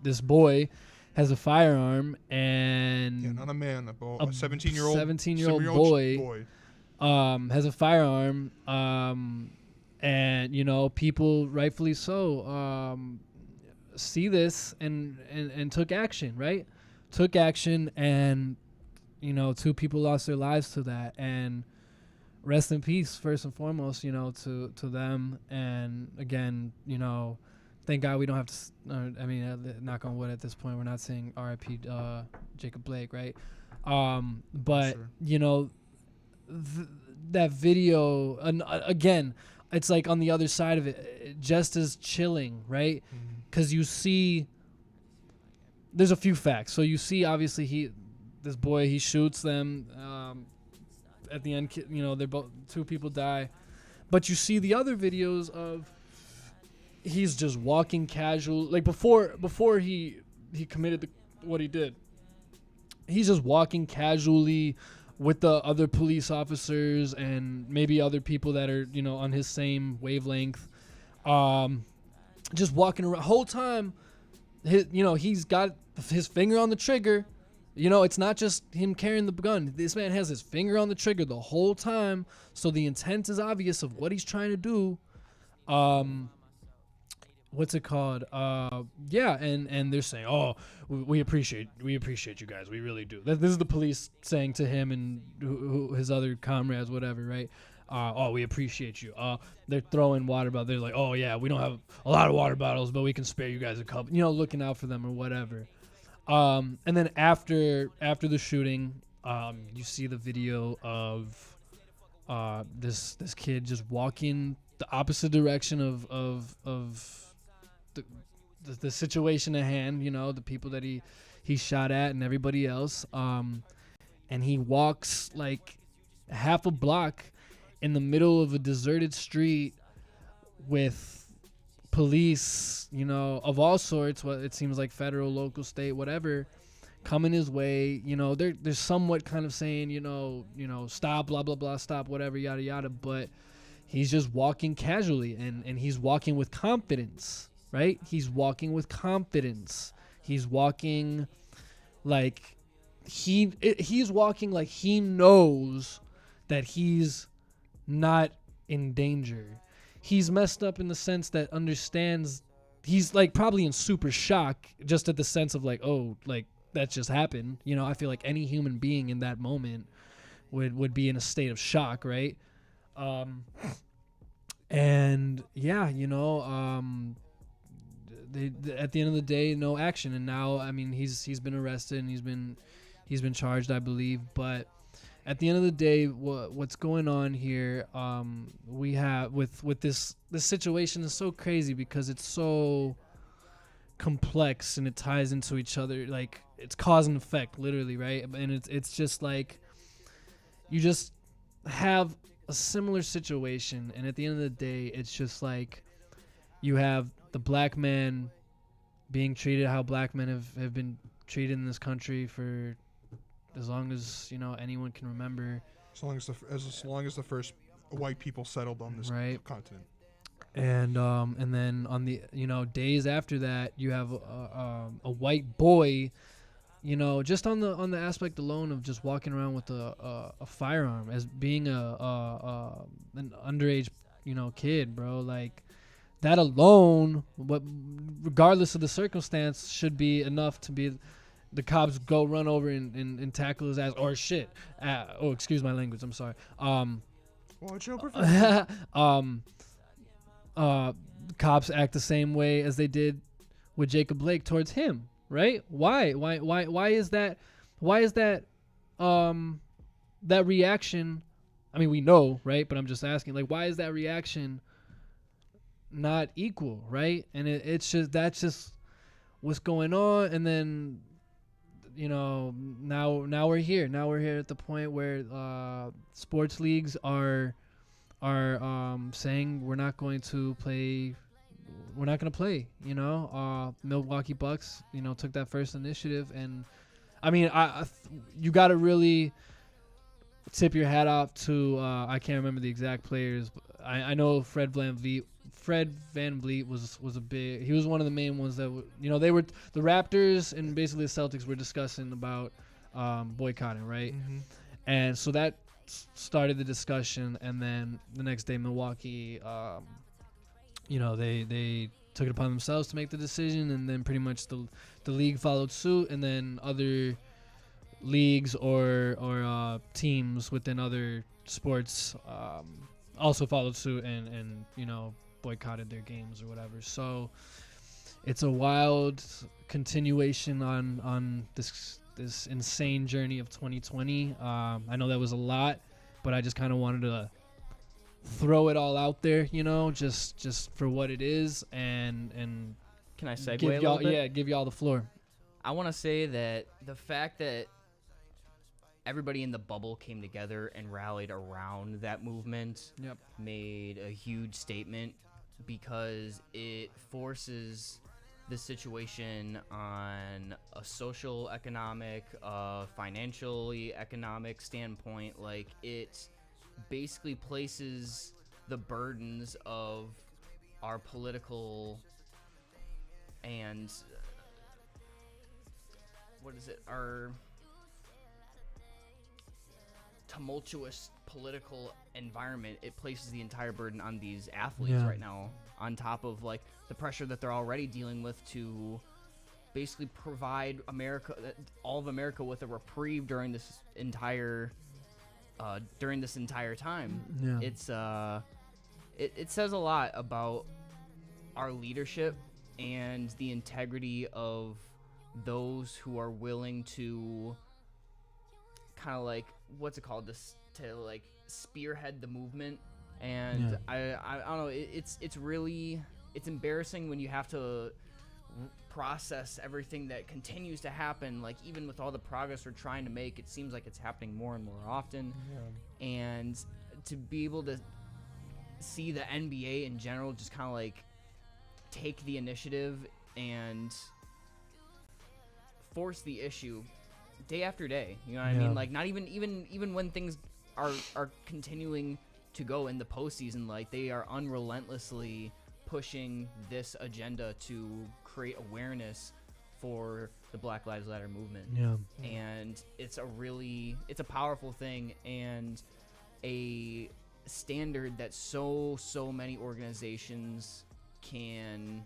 this boy has a firearm, and not a man, a 17-year-old 17-year-old boy has a firearm, and you know, people rightfully so see this and took action, right? Took action, and you know, 2 people lost their lives to that, and rest in peace, first and foremost, you know, to them. And again, you know, thank God we don't have to. Knock on wood. At this point, we're not saying R.I.P. Jacob Blake, right? But Sure. you know, that video, again, it's like on the other side of it, just as chilling, right? Because you see, there's a few facts. So you see, obviously, this boy, he shoots them. At the end, you know, they're both, 2 people die. But you see the other videos of he's just walking casual, like before he committed what he did. He's just walking casually with the other police officers and maybe other people that are, you know, on his same wavelength. Just walking around whole time. He's got his finger on the trigger. You know, it's not just him carrying the gun. This man has his finger on the trigger the whole time. So the intent is obvious of what he's trying to do. What's it called? Yeah, and they're saying, "Oh, we appreciate you guys. We really do." This is the police saying to him and his other comrades, whatever, right? Oh, we appreciate you. They're throwing water bottles. They're like, "Oh yeah, we don't have a lot of water bottles, but we can spare you guys a couple." You know, looking out for them or whatever. And then after the shooting, you see the video of this kid just walking the opposite direction of the situation at hand, you know, the people that he shot at and everybody else. And he walks like half a block in the middle of a deserted street with police, you know, of all sorts, what it seems like federal, local, state, whatever, coming his way. You know, they're somewhat kind of saying, you know, stop, blah, blah, blah, stop, whatever, yada, yada. But he's just walking casually and he's walking with confidence, right? He's walking with confidence. He's walking like he's walking like he knows that he's not in danger. He's messed up in the sense that understands he's like probably in super shock just at the sense of like, oh, like that just happened. You know, I feel like any human being in that moment would be in a state of shock, right? And yeah, you know, they at the end of the day, no action. And now, I mean, he's been arrested and he's been charged, I believe. But at the end of the day, what's going on here, we have with this situation is so crazy because it's so complex and it ties into each other. Like it's cause and effect, literally, right? And it's just like you just have a similar situation, and at the end of the day, it's just like you have the black man being treated how black men have been treated in this country for as long as, you know, anyone can remember. As long as the first white people settled on this continent. And then on the, you know, days after that, you have a white boy, you know, just on the aspect alone of just walking around with a firearm as being an underage, you know, kid, bro. Like that alone, regardless of the circumstance, should be enough to be the cops go run over and tackle his ass or shit. Oh, excuse my language. I'm sorry. Watch out, Professor. Cops act the same way as they did with Jacob Blake towards him, right? Why is that? Why is that? That reaction. I mean, we know, right? But I'm just asking, like, why is that reaction not equal, right? And it's just that's just what's going on, and then. You know, now we're here. Now we're here at the point where sports leagues are saying we're not going to play. We're not going to play. You know, Milwaukee Bucks, you know, took that first initiative, and I mean, you got to really tip your hat off to I can't remember the exact players. But I know Fred VanVleet was a big. He was one of the main ones that you know, they were the Raptors and basically the Celtics were discussing about boycotting, right? Mm-hmm. And so that started the discussion, and then the next day Milwaukee, you know, they took it upon themselves to make the decision, and then pretty much the league followed suit, and then other leagues or teams within other sports also followed suit and you know, boycotted their games or whatever. So it's a wild continuation on this insane journey of 2020. I know that was a lot, but I just kind of wanted to throw it all out there, just for what it is, and Can I segue give a little y'all bit? give y'all the floor. I want to say that the fact that everybody in the bubble came together and rallied around that movement made a huge statement, because it forces the situation on a social, economic, financially economic standpoint. Like, it basically places the burdens of our political and our tumultuous political environment. It places the entire burden on these athletes right now, on top of like the pressure that they're already dealing with to basically provide all of America with a reprieve during this entire time. It's it says a lot about our leadership and the integrity of those who are willing to kind of like, what's it called, this, to like spearhead the movement. And I don't know, it's really, it's embarrassing when you have to process everything that continues to happen. Like, even with all the progress we're trying to make, it seems like it's happening more and more often. And to be able to see the NBA in general just kind of like take the initiative and force the issue day after day, you know what I mean? Like, not even when things are continuing to go in the postseason, like, they are unrelentlessly pushing this agenda to create awareness for the Black Lives Matter movement. And it's a powerful thing, and a standard that so many organizations can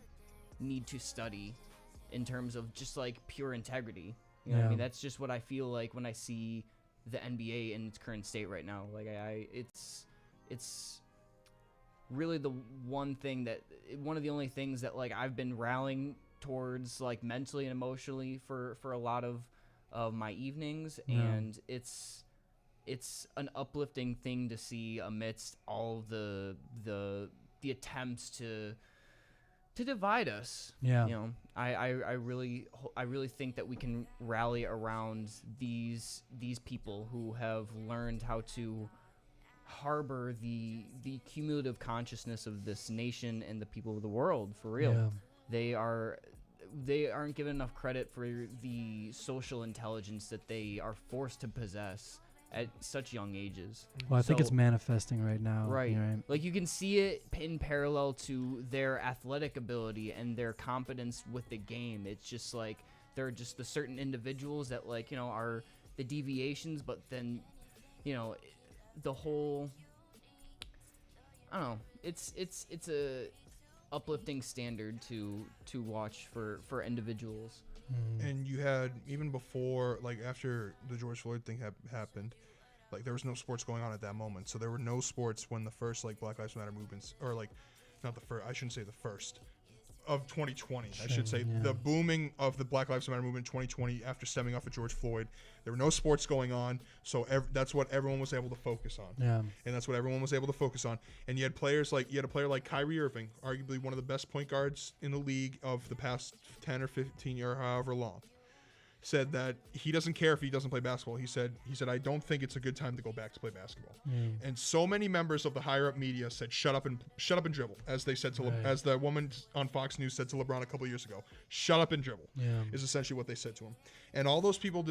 need to study in terms of just like pure integrity. You know what I mean? That's just what I feel like when I see the NBA in its current state right now. Like, it's really the one of the only things that like I've been rallying towards, like, mentally and emotionally for a lot of my evenings. And it's an uplifting thing to see amidst all the attempts to divide us. You know, I really think that we can rally around these people who have learned how to harbor the cumulative consciousness of this nation and the people of the world, for real. They aren't given enough credit for the social intelligence that they are forced to possess at such young ages. Well, I think it's manifesting right now. Right. Right. Like, you can see it in parallel to their athletic ability and their competence with the game. It's just like, they're just the certain individuals that, like, are the deviations, but then, the whole, I don't know, it's a uplifting standard to watch for individuals. And you had, even before, like, after the George Floyd thing happened, like, there was no sports going on at that moment. So there were no sports when the first, like, Black Lives Matter movements, or, like, not the first, I shouldn't say the first, of 2020. I should say the booming of the Black Lives Matter movement in 2020 after stemming off of George Floyd. There were no sports going on, so that's what everyone was able to focus on. And that's what everyone was able to focus on. And you had a player like Kyrie Irving, arguably one of the best point guards in the league of the past 10 or 15 years, however long, said that he doesn't care if he doesn't play basketball. He said, I don't think it's a good time to go back to play basketball. And so many members of the higher up media said, shut up and dribble, as they said to as the woman on Fox News said to LeBron a couple years ago. Shut up and dribble is essentially what they said to him. And all those people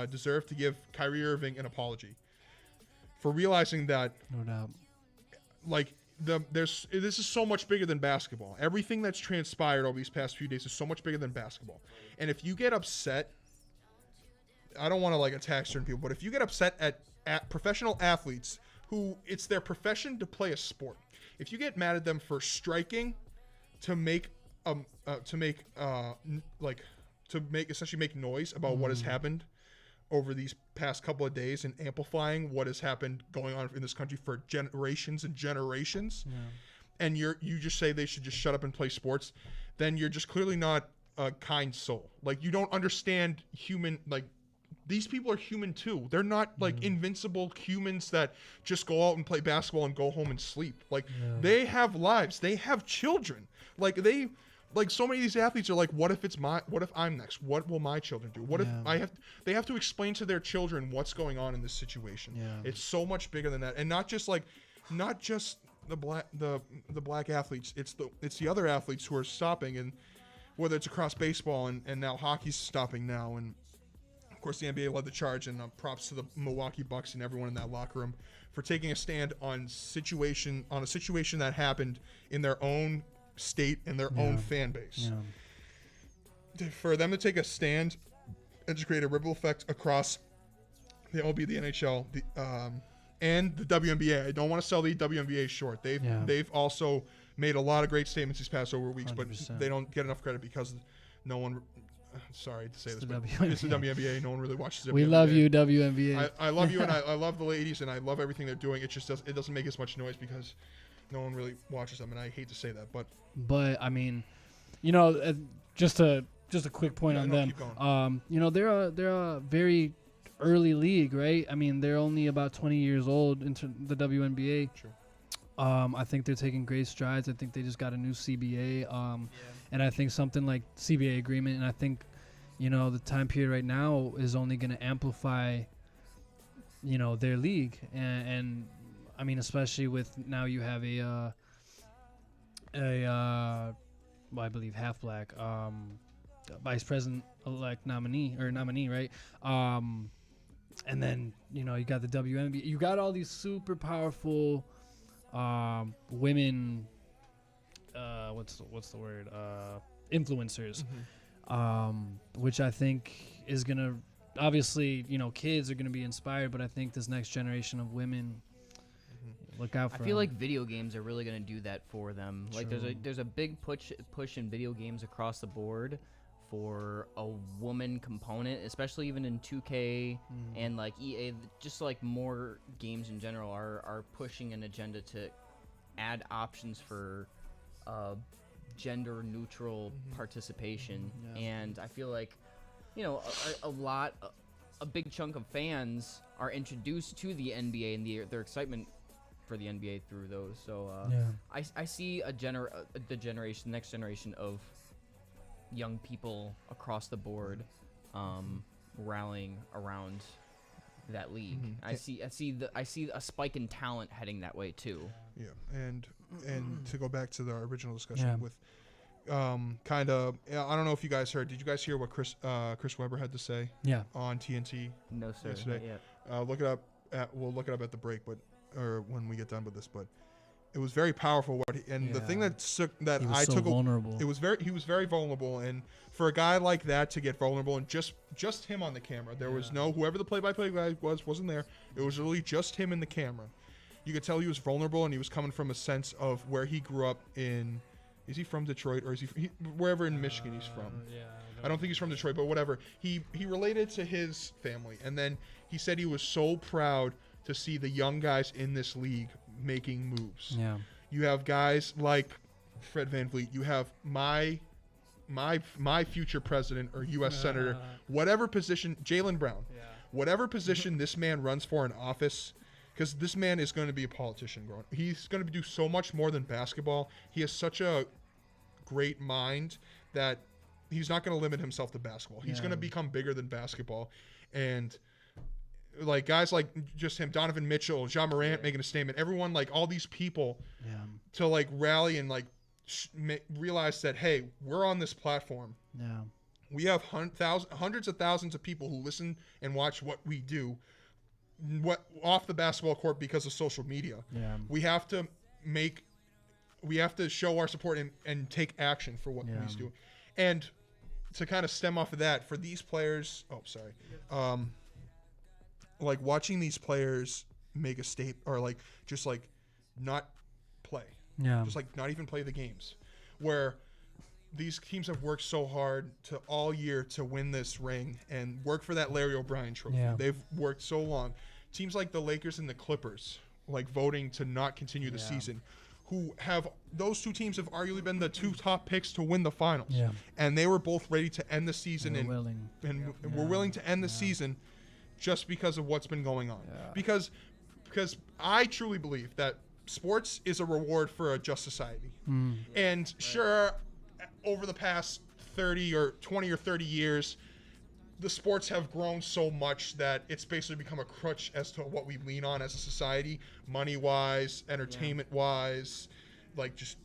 deserve to give Kyrie Irving an apology for realizing that, No doubt. like, this is so much bigger than basketball. Everything that's transpired over these past few days is so much bigger than basketball. And if you get upset, I don't want to, like, attack certain people, but if you get upset at professional athletes who it's their profession to play a sport, if you get mad at them for striking to essentially make noise about what has happened over these past couple of days and amplifying what has happened going on in this country for generations and generations, and you just say they should just shut up and play sports, then you're just clearly not a kind soul. Like, you don't understand human, like, these people are human too. They're not like invincible humans that just go out and play basketball and go home and sleep. Like, they have lives. They have children. Like, so many of these athletes are like, what if I'm next? What will my children do? What if they have to explain to their children what's going on in this situation. Yeah. It's so much bigger than that. And not just the black athletes. It's the other athletes who are stopping, and whether it's across baseball and now hockey's stopping now, and of course the NBA led the charge, and props to the Milwaukee Bucks and everyone in that locker room for taking a stand on a situation that happened in their own state and their own fan base. For them to take a stand and to create a ripple effect across the MLB, the NHL, and the WNBA. I don't want to sell the WNBA short. They've also made a lot of great statements these past over weeks, 100%. But they don't get enough credit because no one. Sorry to say this, but it's the WNBA. No one really watches it. We love you, WNBA. I love you, and I love the ladies, and I love everything they're doing. It just doesn't make as much noise because no one really watches them, and I hate to say that, but I mean, just a quick point on them. They're a very early league, right? I mean, they're only about 20 years old into the WNBA. Sure. I think they're taking great strides. I think they just got a new CBA, and I think something like CBA agreement. And I think, the time period right now is only going to amplify, their league. And I mean, especially with now you have I believe half black, vice president elect nominee, right? And then you got the WNBA. You got all these super powerful women. What's the word? Influencers, which I think is gonna obviously kids are gonna be inspired, but I think this next generation of women. Look out for I feel like video games are really going to do that for them. True. Like there's a big push in video games across the board for a woman component, especially even in 2K and like EA, just like more games in general are pushing an agenda to add options for gender neutral participation. And I feel like a big chunk of fans are introduced to the NBA and their excitement for the NBA through those. So I see the next generation of young people across the board rallying around that league. I see a spike in talent heading that way too. Yeah, and to go back to the original discussion with I don't know if you guys heard. Did you guys hear what Chris Webber had to say? On TNT. No, sir. Yesterday. Not yet. Look it up. We'll look it up at the break, or when we get done with this, but it was very powerful. The thing that took vulnerable. He was very vulnerable, and for a guy like that to get vulnerable, and just him on the camera, there was no whoever the play-by-play guy wasn't there. It was really just him in the camera. You could tell he was vulnerable, and he was coming from a sense of where he grew up in. Is he from Detroit, or is he wherever in Michigan he's from? I don't think he's from Detroit, but whatever. He related to his family, and then he said he was so proud to see the young guys in this league making moves. Yeah. You have guys like Fred VanVleet. You have my future president or U.S. senator, whatever position, Jaylen Brown, whatever position this man runs for in office, because this man is going to be a politician. He's going to do so much more than basketball. He has such a great mind that he's not going to limit himself to basketball. He's going to become bigger than basketball. And like guys like just him, Donovan Mitchell, John Morant making a statement, everyone, like all these people to like rally and like realize that, hey, we're on this platform. We have hundreds of thousands of people who listen and watch what we do off the basketball court because of social media. We have to show our support and take action for what he's doing. And to kind of stem off of that, for these players, like watching these players make a state or like just like not play, just like not even play the games, where these teams have worked so hard all year to win this ring and work for that Larry O'Brien trophy. They've worked so long. Teams like the Lakers and the Clippers, like voting to not continue the season. those two teams have arguably been the two top picks to win the finals. Yeah. And they were both ready to end the season They're willing. and were willing to end the season just because of what's been going on. Yeah. Because I truly believe that sports is a reward for a just society. And sure, over the past 30 or 20 or 30 years, the sports have grown so much that it's basically become a crutch as to what we lean on as a society, money-wise, entertainment-wise, like just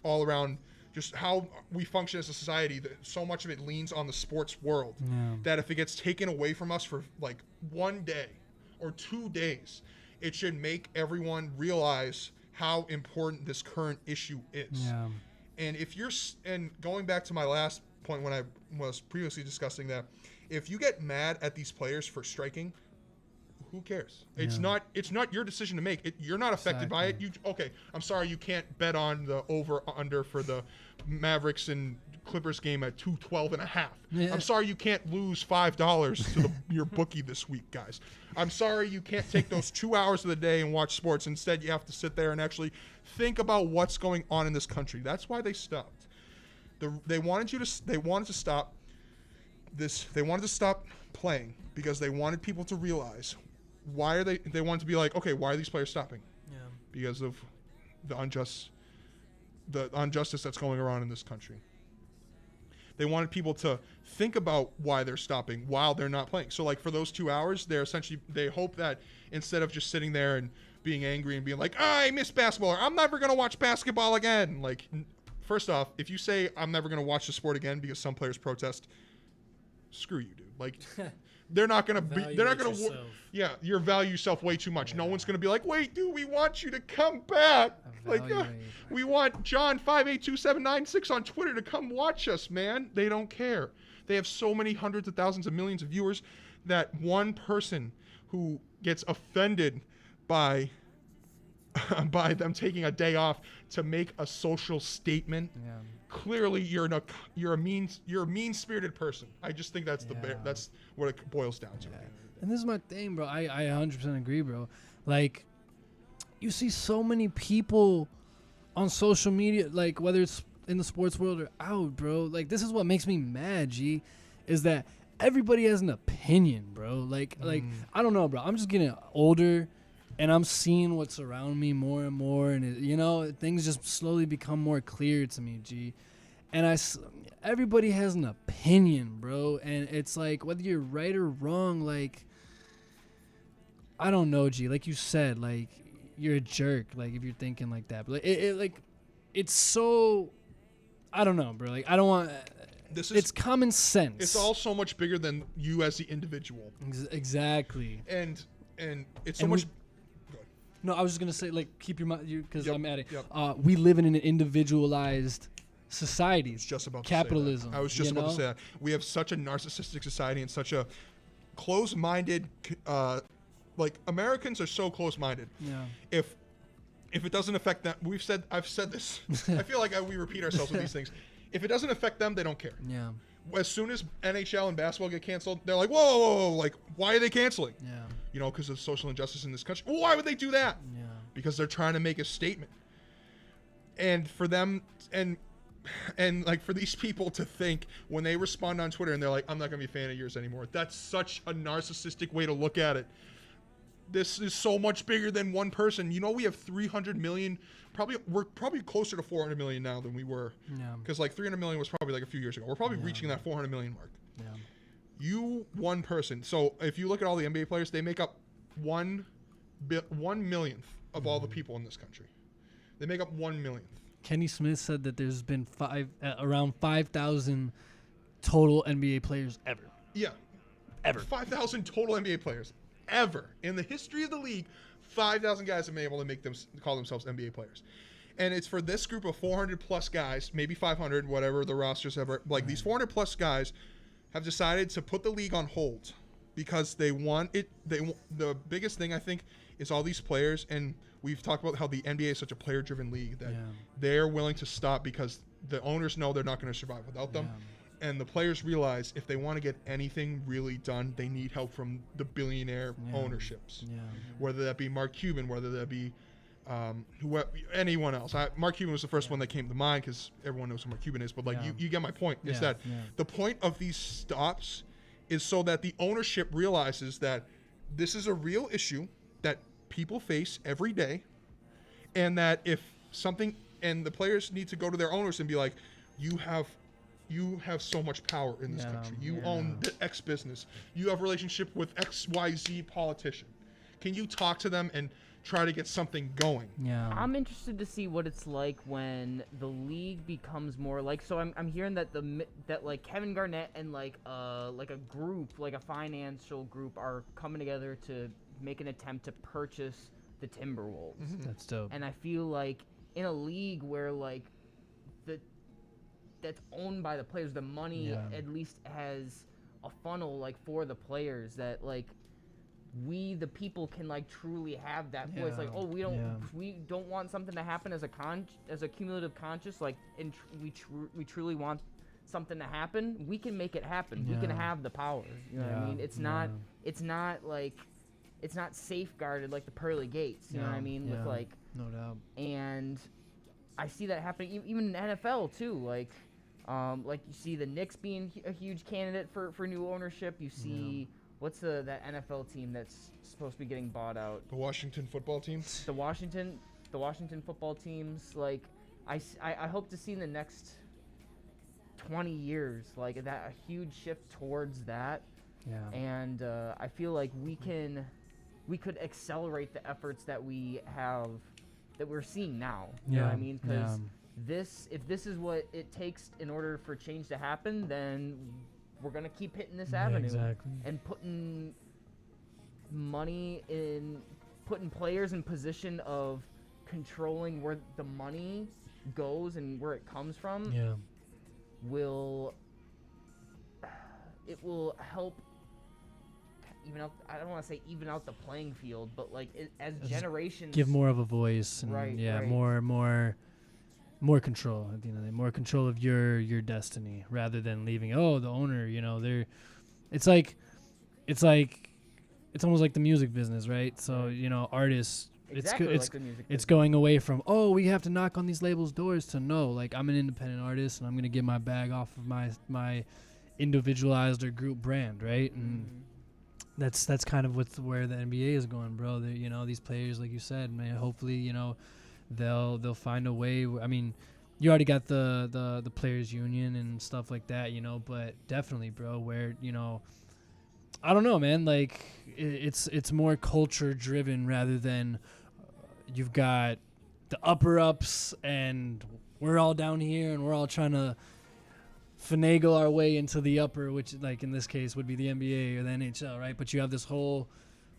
all around, just how we function as a society. That so much of it leans on the sports world that if it gets taken away from us for like 1 day or 2 days, it should make everyone realize how important this current issue is. Yeah. And if you're, and going back to my last point when I was previously discussing that, if you get mad at these players for striking, who cares? It's not your decision to make. You're not affected by it. I'm sorry you can't bet on the over-under for the Mavericks and Clippers game at 212.5. I'm sorry you can't lose $5 to your bookie this week, guys. I'm sorry you can't take those 2 hours of the day and watch sports. Instead, you have to sit there and actually think about what's going on in this country. That's why they stopped. They wanted to stop this. They wanted to stop playing because they wanted people to realize why are they wanted to be like, okay, why are these players stopping? Yeah. Because of the injustice that's going around in this country. They wanted people to think about why they're stopping while they're not playing. So like for those 2 hours, they hope that instead of just sitting there and being angry and being like, I miss basketball, or I'm never going to watch basketball again. Like, first off, if you say I'm never going to watch the sport again because some players protest, screw you, dude. Like, they're not going to you value yourself way too much. Yeah. No one's going to be like, wait, dude, we want you to come back. Like, we want John 582796 on Twitter to come watch us, man. They don't care. They have so many hundreds of thousands of millions of viewers that one person who gets offended by them taking a day off to make a social statement. Yeah. Clearly, you're a mean-spirited person. I just think that's that's what it boils down to. And this is my thing, bro. I 100% agree, bro. Like, you see so many people on social media, like whether it's in the sports world or out, bro. Like, this is what makes me mad, G, is that everybody has an opinion, bro. Like I don't know, bro. I'm just getting older, and I'm seeing what's around me more and more, and things just slowly become more clear to me, G. And everybody has an opinion, bro. And it's like, whether you're right or wrong, like, I don't know, G. Like you said, like, you're a jerk, like, if you're thinking like that. But it's so, I don't know, bro. Like, I don't want. It's common sense. It's all so much bigger than you as the individual. Exactly. And it's so much. No, I was just gonna say, like, keep your mind, because I'm at it. Yep. We live in an individualized society. I was just about capitalism. To say that. I was just about to say that. We have such a narcissistic society and such a close-minded. Like, Americans are so close-minded. Yeah. If it doesn't affect them, I've said this. I feel like we repeat ourselves with these things. If it doesn't affect them, they don't care. Yeah. As soon as NHL and basketball get canceled, they're like, whoa, like, why are they canceling? Yeah. Because of social injustice in this country. Well, why would they do that? Yeah. Because they're trying to make a statement. And for them, and like for these people to think when they respond on Twitter and they're like, I'm not going to be a fan of yours anymore. That's such a narcissistic way to look at it. This is so much bigger than one person. We have 300 million. We're probably closer to 400 million now than we were. Yeah. Because like 300 million was probably like a few years ago. We're probably reaching that 400 million mark. Yeah. You, one person. So if you look at all the NBA players, they make up 1 millionth of all the people in this country. They make up 1 millionth. Kenny Smith said that there's been around 5,000 total NBA players ever. Yeah. Ever. 5,000 total NBA players. Ever. In the history of the league, 5,000 guys have been able to call themselves NBA players. And it's for this group of 400 plus guys, maybe 500, whatever the rosters ever, like these 400 plus guys have decided to put the league on hold because they want it. The biggest thing, I think, is all these players, and we've talked about how the NBA is such a player-driven league that they're willing to stop because the owners know they're not going to survive without them. And the players realize if they want to get anything really done, they need help from the billionaire ownerships. Yeah. Whether that be Mark Cuban, whether that be anyone else. Mark Cuban was the first one that came to mind because everyone knows who Mark Cuban is. But like you get my point. Is that the point of these stops is so that the ownership realizes that this is a real issue that people face every day, and that if something and the players need to go to their owners and be like, you have so much power in this country. You own the X business. You have a relationship with XYZ politician. Can you talk to them and try to get something going? Yeah. I'm interested to see what it's like when the league becomes more like. So I'm hearing that that like Kevin Garnett and like a group, like a financial group, are coming together to make an attempt to purchase the Timberwolves. That's dope. And I feel like in a league where like that's owned by the players, the money at least has a funnel like for the players, that like we the people can like truly have that voice. Like, oh, we don't want something to happen as a cumulative conscious, like, and we truly want something to happen. We can make it happen. We can have the power. You know what I mean? It's not like it's not safeguarded like the pearly gates. You know what I mean? With like, no doubt. And I see that happening even in NFL too. Like you see the Knicks being a huge candidate for new ownership. You see what's that NFL team that's supposed to be getting bought out? The Washington football team. The Washington football teams. Like I hope to see in the next 20 years like that, a huge shift towards that. Yeah. And I feel like we could accelerate the efforts that we have, that we're seeing now. You know what I mean? Because if this is what it takes in order for change to happen, then we're gonna keep hitting this avenue and putting players in position of controlling where the money goes and where it comes from. Will help even out. I don't want to say even out the playing field, but like as generations give more of a voice and more control at the end of the day, more control of your destiny, rather than leaving the owner, it's almost like the music business, right? So artists, it's going away from we have to knock on these labels' doors to no, like, I'm an independent artist and I'm gonna get my bag off of my individualized or group brand, right? And that's kind of where the NBA is going, bro. These players, like you said, man, hopefully they'll find a way. I mean, you already got the players union and stuff like that, but definitely, bro, where I don't know, man, like it's more culture driven rather than you've got the upper ups and we're all down here and we're all trying to finagle our way into the upper, which, like, in this case would be the NBA or the NHL, right? But you have this whole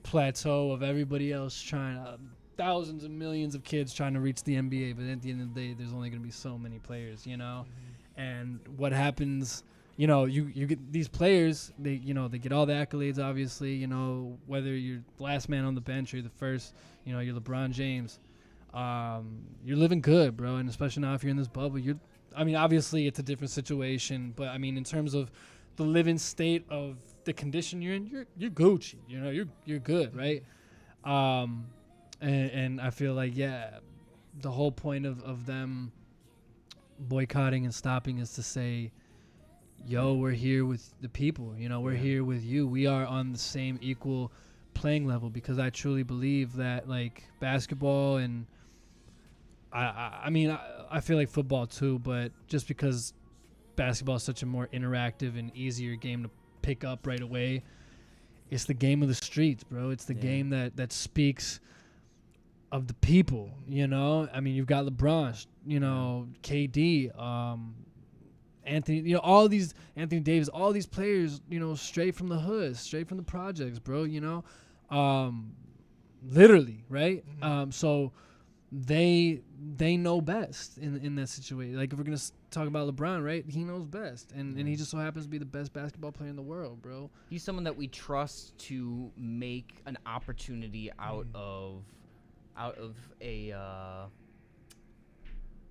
plateau of everybody else trying to, thousands and millions of kids trying to reach the NBA, but at the end of the day, there's only going to be so many players, And what happens, you get these players, they get all the accolades, obviously, whether you're the last man on the bench or you're the first, you're LeBron James. You're living good, bro, and especially now if you're in this bubble, obviously it's a different situation, but in terms of the living state of the condition you're in, you're Gucci, you're good, right? And I feel like, the whole point of them boycotting and stopping is to say, we're here with the people, we're here with you. We are on the same equal playing level, because I truly believe that, like, basketball and I feel like football too, but just because basketball is such a more interactive and easier game to pick up right away, it's the game of the streets, bro. It's the game that speaks of the people, you've got LeBron, KD, Anthony, all these, Anthony Davis, all these players, straight from the hood, straight from the projects, bro, literally, right? So they know best in that situation. Like, if we're gonna talk about LeBron, right? He knows best, and he just so happens to be the best basketball player in the world, bro. He's someone that we trust to make an opportunity out of a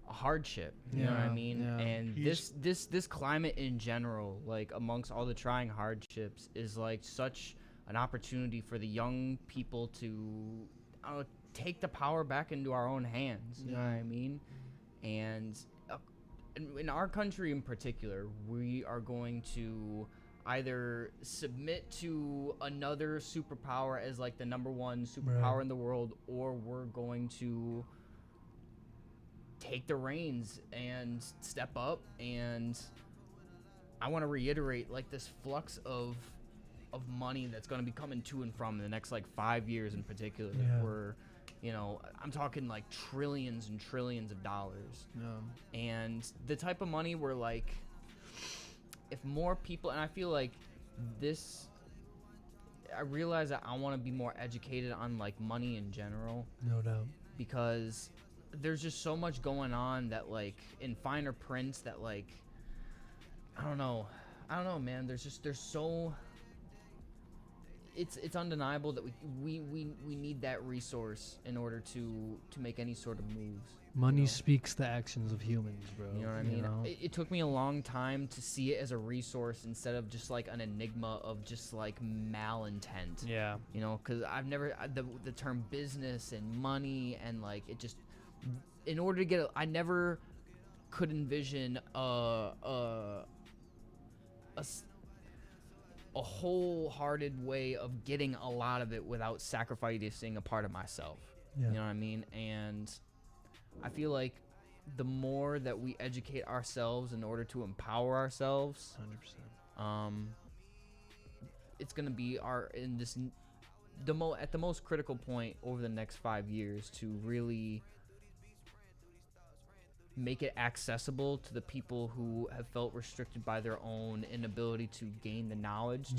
hardship. You know what I mean? Yeah. And this climate in general, like, amongst all the trying hardships, is like such an opportunity for the young people to take the power back into our own hands. You know what I mean? And in our country in particular, we are going to either submit to another superpower as like the number one superpower in the world, or we're going to take the reins and step up. And I want to reiterate, like, this flux of money that's going to be coming to and from in the next like 5 years in particular. Where, you know, I'm talking like trillions and trillions of dollars. And the type of money where, like, if more people, and I feel like this, I realize that I want to be more educated on like money in general. No doubt. Because there's just so much going on that, like, in finer prints that, like, I don't know, man. There's so, it's undeniable that we need that resource in order to make any sort of moves. Money speaks the actions of humans, bro. You know what I mean? It took me a long time to see it as a resource instead of just like an enigma of just like malintent. Yeah. You know, because I've never, the term business and money and like it just, in order to get I never could envision a wholehearted way of getting a lot of it without sacrificing a part of myself. You know what I mean? And I feel like the more that we educate ourselves in order to empower ourselves, 100%. It's gonna be at the most critical point over the next 5 years to really make it accessible to the people who have felt restricted by their own inability to gain the knowledge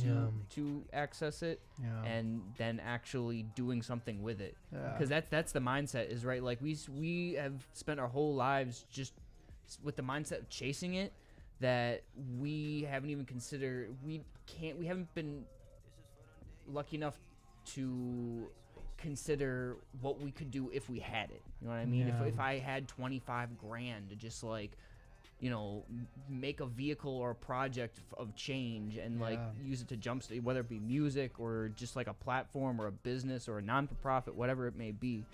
to access it, and then actually doing something with it. Because that's the mindset, is right. Like we have spent our whole lives just with the mindset of chasing it, that we haven't even considered. We haven't been lucky enough to consider what we could do if we had it. You know what I mean? If I had 25 grand to just like, you know, make a vehicle or a project of change and like use it to jumpstart, whether it be music or just like a platform or a business or a non-for-profit, whatever it may be.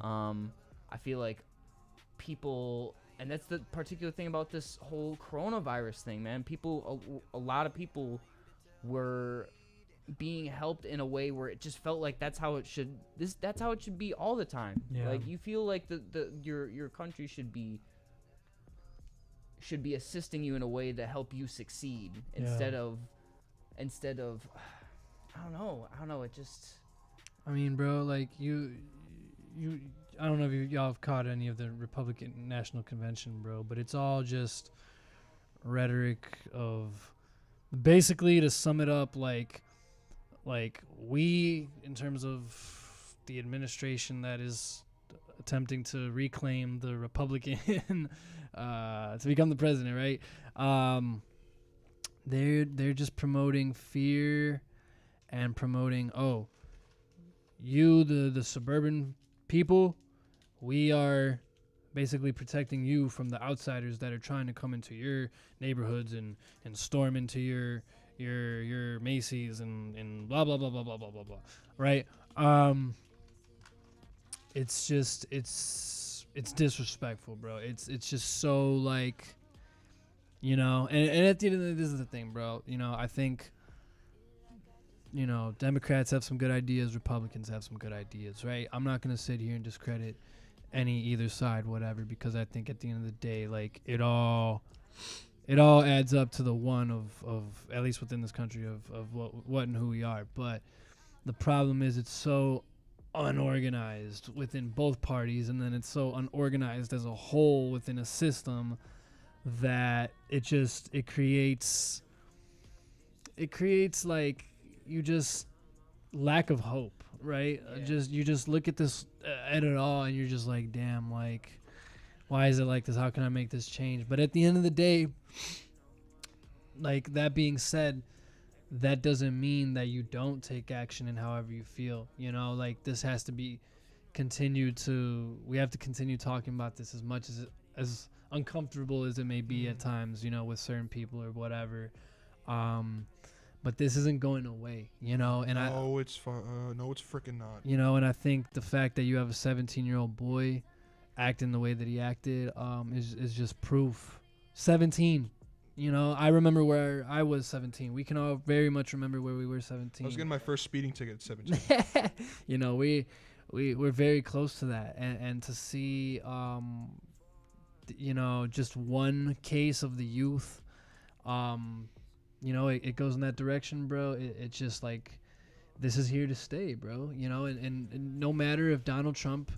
I feel like people, and that's the particular thing about this whole coronavirus thing, man. A lot of people were being helped in a way where it just felt like that's how it should be all the time. Like you feel like your country should be assisting you in a way to help you succeed instead of I don't know, it just, I mean, bro, like you I don't know if y'all have caught any of the Republican National Convention, bro, but it's all just rhetoric of, basically, to sum it up, like we, in terms of the administration that is attempting to reclaim the Republican to become the president, right? They're just promoting fear and promoting, you, the suburban people, we are basically protecting you from the outsiders that are trying to come into your neighborhoods and storm into your Macy's and blah blah blah blah blah blah blah blah, right? It's just it's disrespectful, bro. It's just so, like, you know, and at the end of the day, this is the thing, bro. You know, I think, you know, Democrats have some good ideas, Republicans have some good ideas, right? I'm not gonna sit here and discredit either side, whatever, because I think at the end of the day, like, it all adds up to the one of at least within this country of what and who we are. But the problem is it's so unorganized within both parties, and then it's so unorganized as a whole within a system that it creates like, you just lack of hope, right? You just look at this at it all and you're just like, damn, like, why is it like this? How can I make this change? But at the end of the day, like, that being said, that doesn't mean that you don't take action in however you feel. You know, like, this has to be we have to continue talking about this as much as uncomfortable as it may be at times, you know, with certain people or whatever. but this isn't going away, you know. And no, it's freaking not. you know, and I think the fact that you have a 17-year-old boy acting the way that he acted is just proof. 17. You know, I remember where I was 17. We can all very much remember where we were 17. I was getting my first speeding ticket at 17. You know, we're very close to that, and to see you know, just one case of the youth, you know, it goes in that direction, bro. It's just like, this is here to stay, bro. You know, and no matter if Donald Trump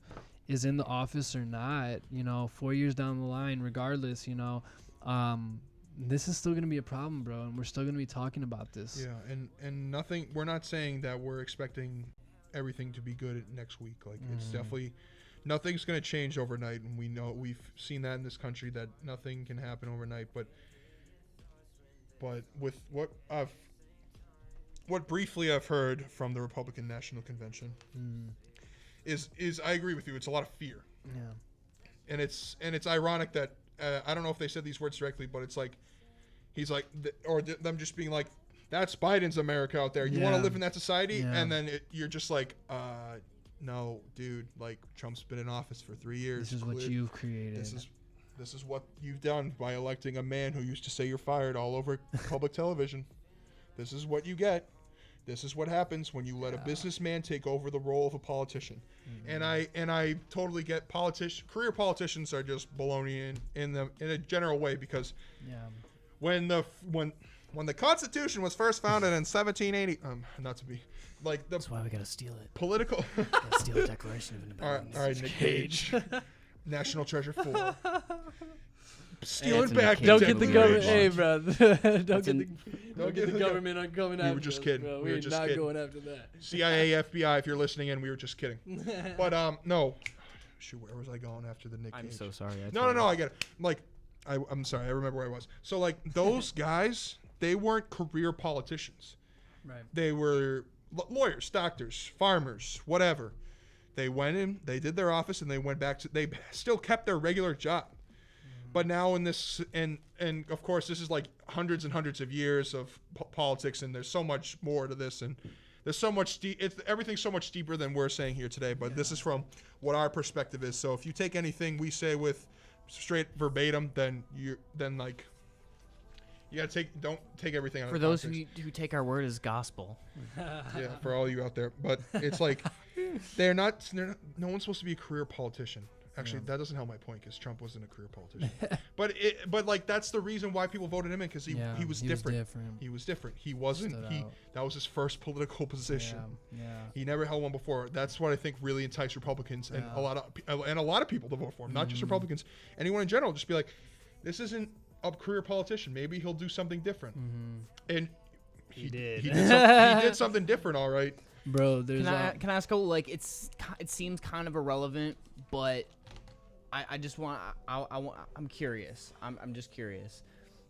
is in the office or not, you know, 4 years down the line, regardless, you know, this is still going to be a problem, bro, and we're still going to be talking about this. Yeah, and nothing, we're not saying that we're expecting everything to be good next week. Like, it's definitely, nothing's going to change overnight, and we know, we've seen that in this country, that nothing can happen overnight, but with what briefly I've heard from the Republican National Convention is I agree with you, it's a lot of fear. Yeah. And it's ironic that I don't know if they said these words directly, but it's like he's like, or them just being like, that's Biden's America out there. You want to live in that society, and then you're just like, no, dude. Like, Trump's been in office for 3 years. This is what you've created. This is what you've done by electing a man who used to say you're fired all over public television. This is what you get. This is what happens when you let a businessman take over the role of a politician. And I totally get career politicians are just baloney in a general way, because when the Constitution was first founded in 1780, not to be like the, that's why we gotta steal it. Political. Gotta steal the Declaration of Independence. All right, Nick Cage. National Treasure 4. Steal it back. Don't get the government. Hey, bro. Don't get the the government on coming after us. We were just kidding. Bro. We were just not kidding. going after that. CIA, FBI, if you're listening in, we were just kidding. But no. Shoot, where was I going after the Nick Cage? I'm so sorry. No, I get it. Like, I'm sorry. I remember where I was. So, like, those guys, they weren't career politicians. Right. They were lawyers, doctors, farmers, whatever. They went in, they did their office, and they went back to. They still kept their regular job. But now in this, and of course, this is like hundreds and hundreds of years of politics, and there's so much more to this, and there's so much everything's so much deeper than we're saying here today. But this is from what our perspective is. So if you take anything we say with straight verbatim, then you gotta don't take everything out of For those who take our word as gospel. Yeah, for all you out there. But it's like they're not. No one's supposed to be a career politician. Actually, that doesn't help my point, because Trump wasn't a career politician. but like, that's the reason why people voted him in, because he was different. He was different. He wasn't. That was his first political position. Yeah. He never held one before. That's what I think really enticed Republicans and a lot of people to vote for him. Not just Republicans. Anyone in general, just be like, this isn't a career politician. Maybe he'll do something different. And he did. He did something different. All right, bro. There's can I ask? Like, it seems kind of irrelevant, but I just want I'm curious. I'm just curious.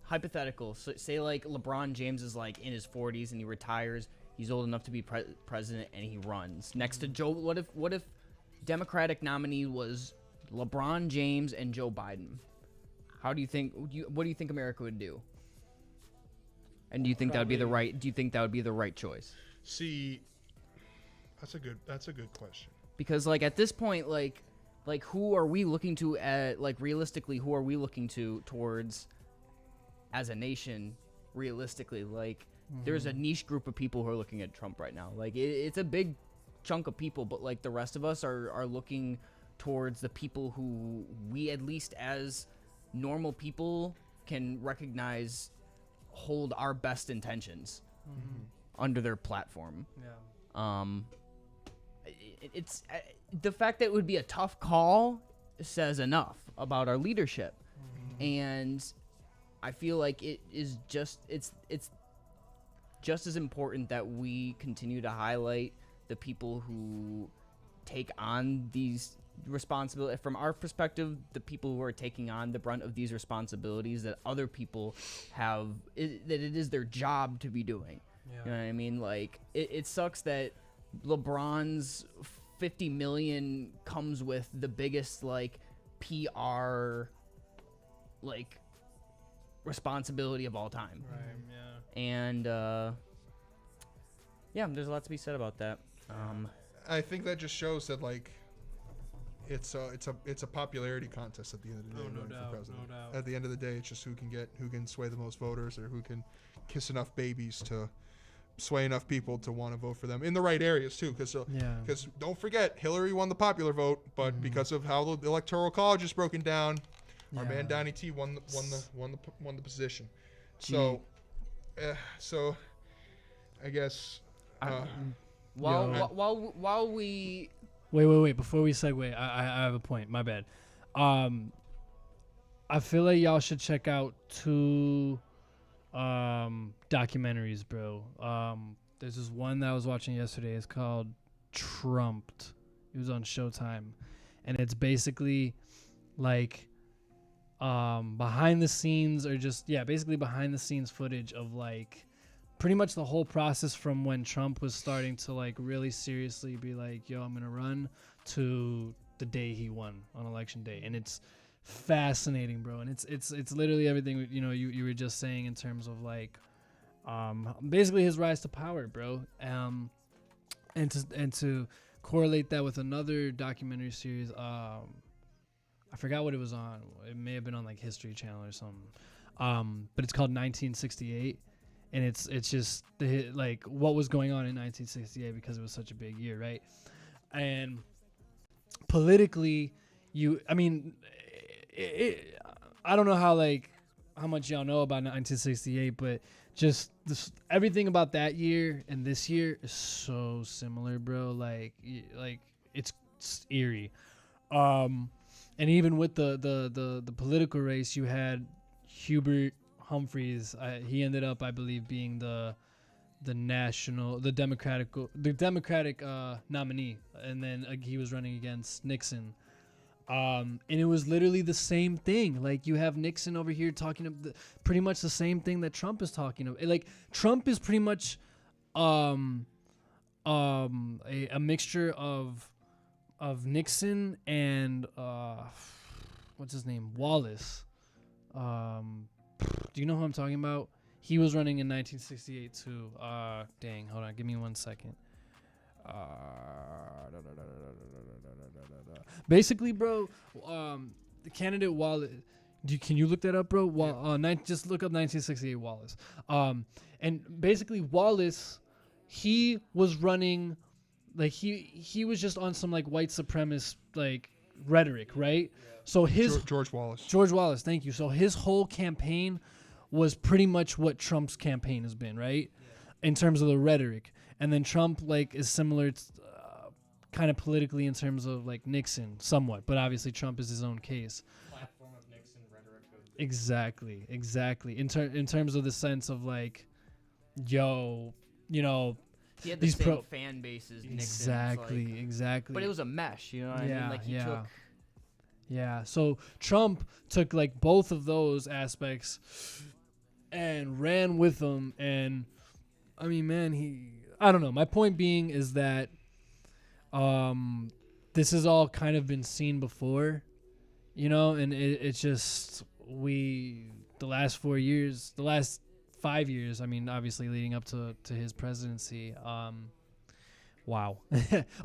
Hypothetical. So say like LeBron James is like in his 40s and he retires. He's old enough to be president, and he runs next to Joe. What if Democratic nominee was LeBron James and Joe Biden? What do you think America would do? And do you think that would be the right? Do you think that would be the right choice? See, that's a good question. Because like at this point, like who are we looking to realistically? Who are we looking towards as a nation? Realistically, like there's a niche group of people who are looking at Trump right now. Like it's a big chunk of people, but like the rest of us are looking towards the people who we, at least as normal people, can recognize hold our best intentions under their platform. It's the fact that it would be a tough call says enough about our leadership. And I feel like it's just as important that we continue to highlight the people who take on these responsibility. From our perspective, the people who are taking on the brunt of these responsibilities that other people have, that it is their job to be doing. You know what I mean? Like it sucks that LeBron's $50 million comes with the biggest like PR like responsibility of all time. Right. Yeah. And Yeah, there's a lot to be said about that. I think that just shows that like it's a popularity contest at the end of the day. Oh, no running for doubt, president. no doubt. At the end of the day, it's just who can sway the most voters, or who can kiss enough babies to sway enough people to want to vote for them in the right areas too. Because don't forget, Hillary won the popular vote, but because of how the electoral college is broken down, our man Donnie T won the position. So I guess. While we Wait. Before we segue, I have a point. My bad. I feel like y'all should check out 2 documentaries, bro. There's this one that I was watching yesterday. It's called Trumped. It was on Showtime, and it's basically like behind the scenes, or just basically behind the scenes footage of like pretty much the whole process from when Trump was starting to like really seriously be like, yo, I'm gonna run, to the day he won on election day. And it's fascinating, bro. And it's literally everything you were just saying in terms of like basically his rise to power, bro. And to correlate that with another documentary series, I forgot what it was on. It may have been on like History Channel or something. But it's called 1968. And it's just like what was going on in 1968, because it was such a big year, right? And politically, I don't know how much y'all know about 1968, but just everything about that year and this year is so similar, bro. Like it's eerie. And even with the political race, you had Hubert Humphreys. He ended up, I believe, being the Democratic nominee, and then he was running against Nixon. And it was literally the same thing. Like, you have Nixon over here talking pretty much the same thing that Trump is talking about. Like, Trump is pretty much a mixture of Nixon and what's his name, Wallace. Do you know who I'm talking about? He was running in 1968 too. Dang, hold on, give me 1 second. Basically, bro, the candidate Wallace. Can you look that up, bro? Just look up 1968 Wallace. And basically Wallace, he was running, like he was just on some like white supremacist like rhetoric, right? So George Wallace. George Wallace, thank you. So his whole campaign was pretty much what Trump's campaign has been, right? In terms of the rhetoric. And then Trump like is similar to, kind of politically in terms of like Nixon somewhat, but obviously Trump is his own case. Platform of Nixon, rhetoric of Exactly. In terms of the sense of like, yo, he had the these same fan base as Nixon. Exactly. But it was a mesh, you know what I mean? Like he took. Yeah, so Trump took like both of those aspects and ran with them, and I mean, man, I don't know. My point being is that this has all kind of been seen before, and it's just the last 4 years, the last 5 years, I mean, obviously leading up to his presidency. Wow.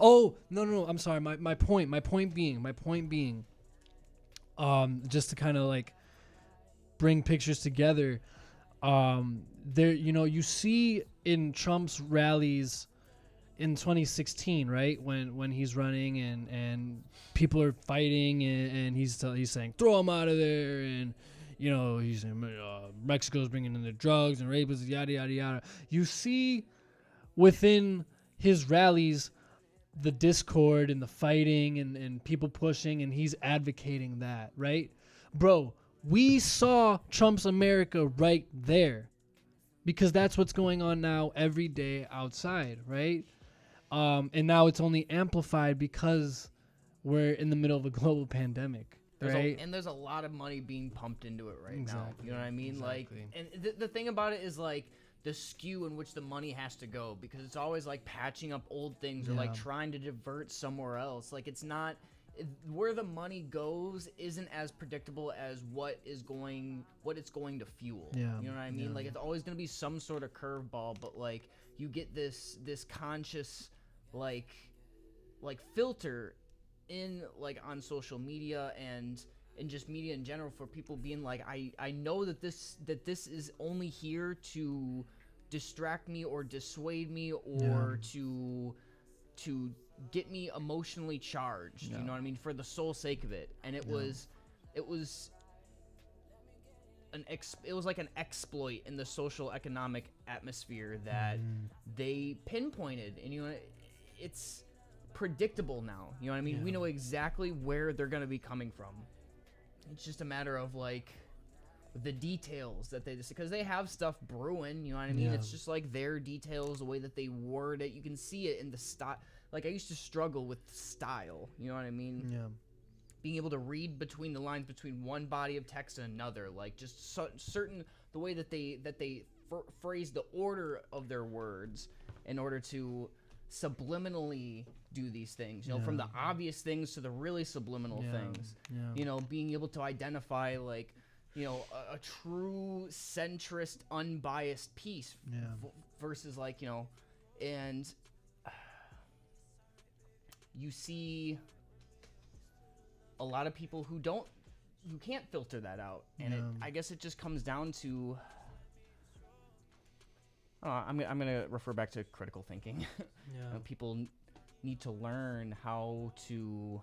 Oh, no, I'm sorry. My point being, just to kind of like bring pictures together, there, you see in Trump's rallies in 2016, right, when he's running and people are fighting, and he's saying throw him out of there, and he's saying Mexico's bringing in the drugs and rapists, yada yada yada. You see within his rallies the discord and the fighting and people pushing, and he's advocating that, right? Bro, we saw Trump's America right there, because that's what's going on now every day outside, right? And now it's only amplified because we're in the middle of a global pandemic, right? There's a lot of money being pumped into it right now. Exactly. You know what I mean? Exactly. Like, and the thing about it is like the skew in which the money has to go, because it's always like patching up old things or like trying to divert somewhere else. Like, it's not where the money goes isn't as predictable as what it's going to fuel. Yeah, You know what I mean? yeah. Like, it's always going to be some sort of curveball, but like you get this conscious like filter in like on social media and just media in general for people being like, I know that this is only here to distract me or dissuade me or to get me emotionally charged. You know what I mean? For the sole sake of it. And it was like an exploit in the social economic atmosphere that they pinpointed. And it's predictable now. You know what I mean? We know exactly where they're going to be coming from. It's just a matter of like the details that they just, because they have stuff brewing, you know what I mean? It's just like their details, the way that they word it. You can see it in the style. Like, I used to struggle with style, you know what I mean? Yeah. Being able to read between the lines between one body of text and another, like just certain the way that they phrase the order of their words in order to subliminally do these things, you know, from the obvious things to the really subliminal things. You know, being able to identify like, you know, a true centrist, unbiased piece versus like, you know, and you see a lot of people who can't filter that out, and I guess it just comes down to I'm gonna refer back to critical thinking. You know, people need to learn how to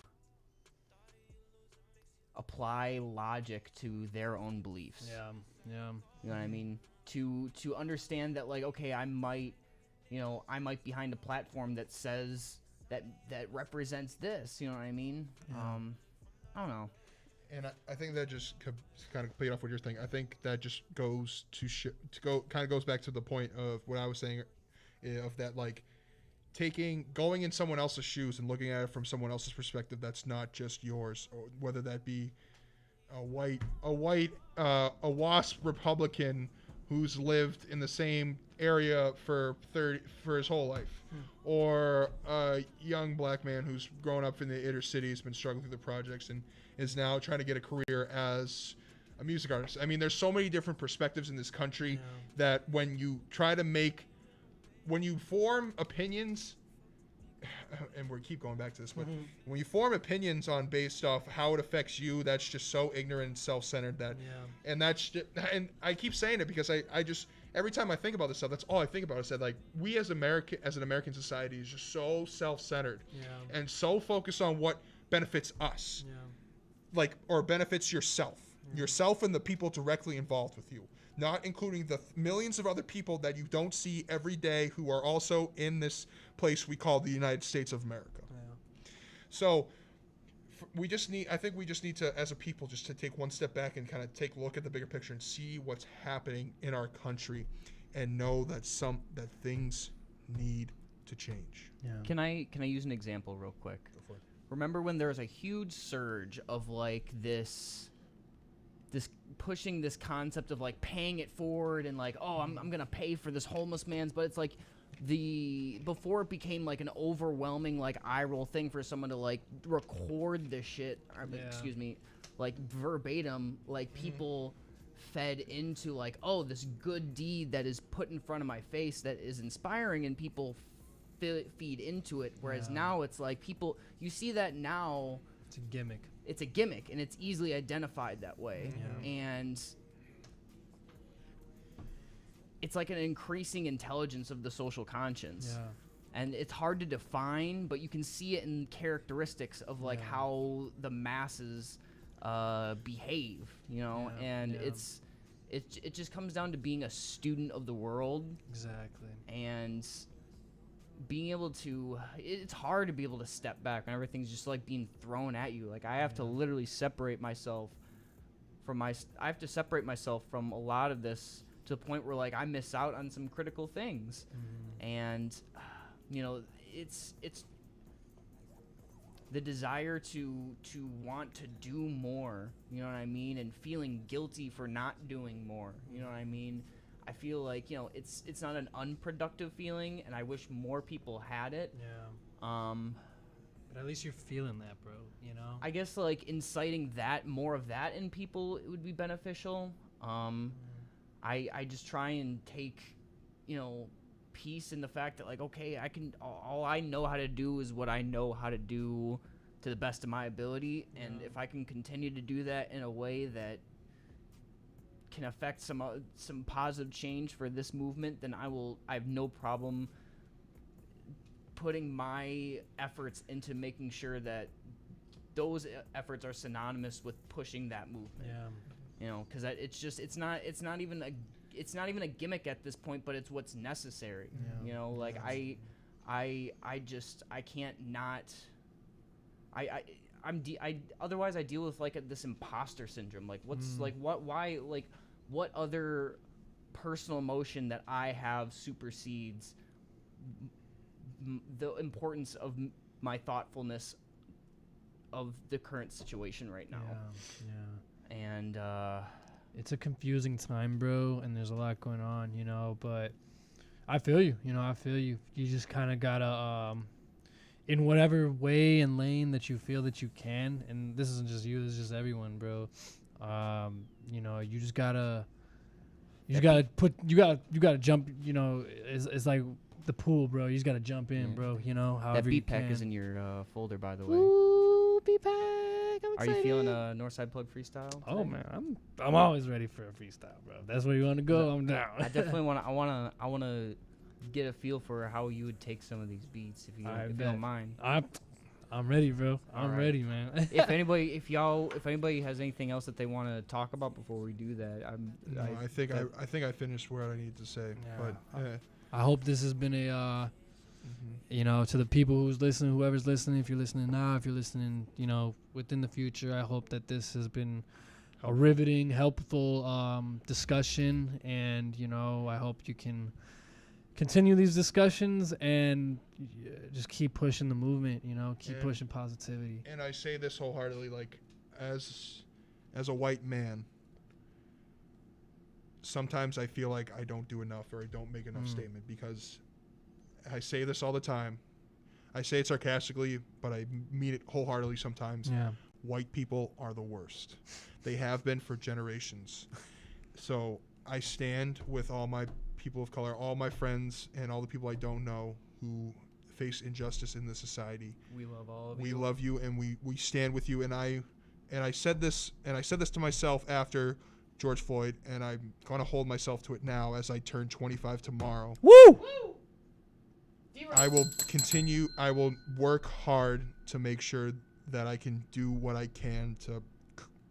apply logic to their own beliefs. You know what I mean? To understand that, like, okay, I might be behind a platform that says that represents this. You know what I mean? I don't know. And I think that just kind of played off what you're saying. I think that just goes kind of goes back to the point of what I was saying, of that, like, going in someone else's shoes and looking at it from someone else's perspective that's not just yours, or whether that be a WASP Republican who's lived in the same area for his whole life, or a young black man who's grown up in the inner city, has been struggling through the projects and is now trying to get a career as a music artist. I mean, there's so many different perspectives in this country that when you form opinions, and we keep going back to this, but when you form opinions on based off how it affects you, that's just so ignorant and self-centered that, and and I keep saying it because I just, every time I think about this stuff, that's all I think about. I said, like, we as an American society is just so self-centered and so focused on what benefits us, like, or benefits yourself and the people directly involved with you, not including the millions of other people that you don't see every day who are also in this place we call the United States of America. So I think we just need to, as a people, just to take one step back and kind of take a look at the bigger picture and see what's happening in our country and know that things need to change. Can I use an example real quick? Go for it. Remember when there was a huge surge of like this pushing this concept of like paying it forward and like, oh, I'm gonna pay for this homeless man's, but it's like before it became like an overwhelming like eye roll thing for someone to like record this shit, or, excuse me, like verbatim, like people fed into like, oh, this good deed that is put in front of my face that is inspiring, and people feed into it, whereas now it's like people, you see that now It's a gimmick. It's a gimmick, and it's easily identified that way. And it's like an increasing intelligence of the social conscience. And it's hard to define, but you can see it in characteristics of like how the masses behave, you know? And it just comes down to being a student of the world. Exactly. And being able to, it's hard to be able to step back when everything's just like being thrown at you. Like, I have to literally separate myself from I have to separate myself from a lot of this, to the point where like I miss out on some critical things. And you know, it's the desire to want to do more, you know what I mean, and feeling guilty for not doing more, you know what I mean. I feel like, you know, it's not an unproductive feeling, and I wish more people had it. But at least you're feeling that, bro. You know. I guess like inciting that more of that in people, it would be beneficial. I just try and take, peace in the fact that like, okay, all I know how to do is what I know how to do to the best of my ability, and if I can continue to do that in a way that can affect some positive change for this movement, then I have no problem putting my efforts into making sure that those efforts are synonymous with pushing that movement. Yeah. Because it's not even a gimmick at this point, but it's what's necessary. Yeah. I can't not. Otherwise I deal with like this imposter syndrome. Like what other personal emotion that I have supersedes the importance of my thoughtfulness of the current situation right now. Yeah. And it's a confusing time, bro, and there's a lot going on, but I feel you. I feel you. You just kind of gotta in whatever way and lane that you feel that you can, and this isn't just you, this is just everyone, bro. You just gotta jump, it's like the pool, bro. You just gotta jump in, bro, however that beat you pack can. is in your folder, by the way. Ooh, beat pack. I'm Are excited. you feeling a Northside plug freestyle today? Oh man, I'm always ready for a freestyle, bro. If that's where you want to go, I'm down. I definitely want to get a feel for how you would take some of these beats if you don't mind. I'm ready, bro. I'm right. ready, man. if anybody has anything else that they want to talk about before we do that, I think I finished what I needed to say. Yeah. But I hope this has been a to the people who's listening, whoever's listening, if you're listening now, if you're listening, within the future, I hope that this has been a riveting, helpful discussion, and I hope you can continue these discussions and just keep pushing the movement, keep pushing positivity. And I say this wholeheartedly, like as a white man, sometimes I feel like I don't do enough or I don't make enough statement, because I say this all the time. I say it sarcastically, but I mean it wholeheartedly sometimes. Yeah. White people are the worst. They have been for generations. So I stand with all my people of color, all my friends, and all the people I don't know who face injustice in this society. We love all of you. We love you, and we stand with you. And I said this to myself after George Floyd, and I'm gonna hold myself to it now as I turn 25 tomorrow. Woo! I will continue. I will work hard to make sure that I can do what I can to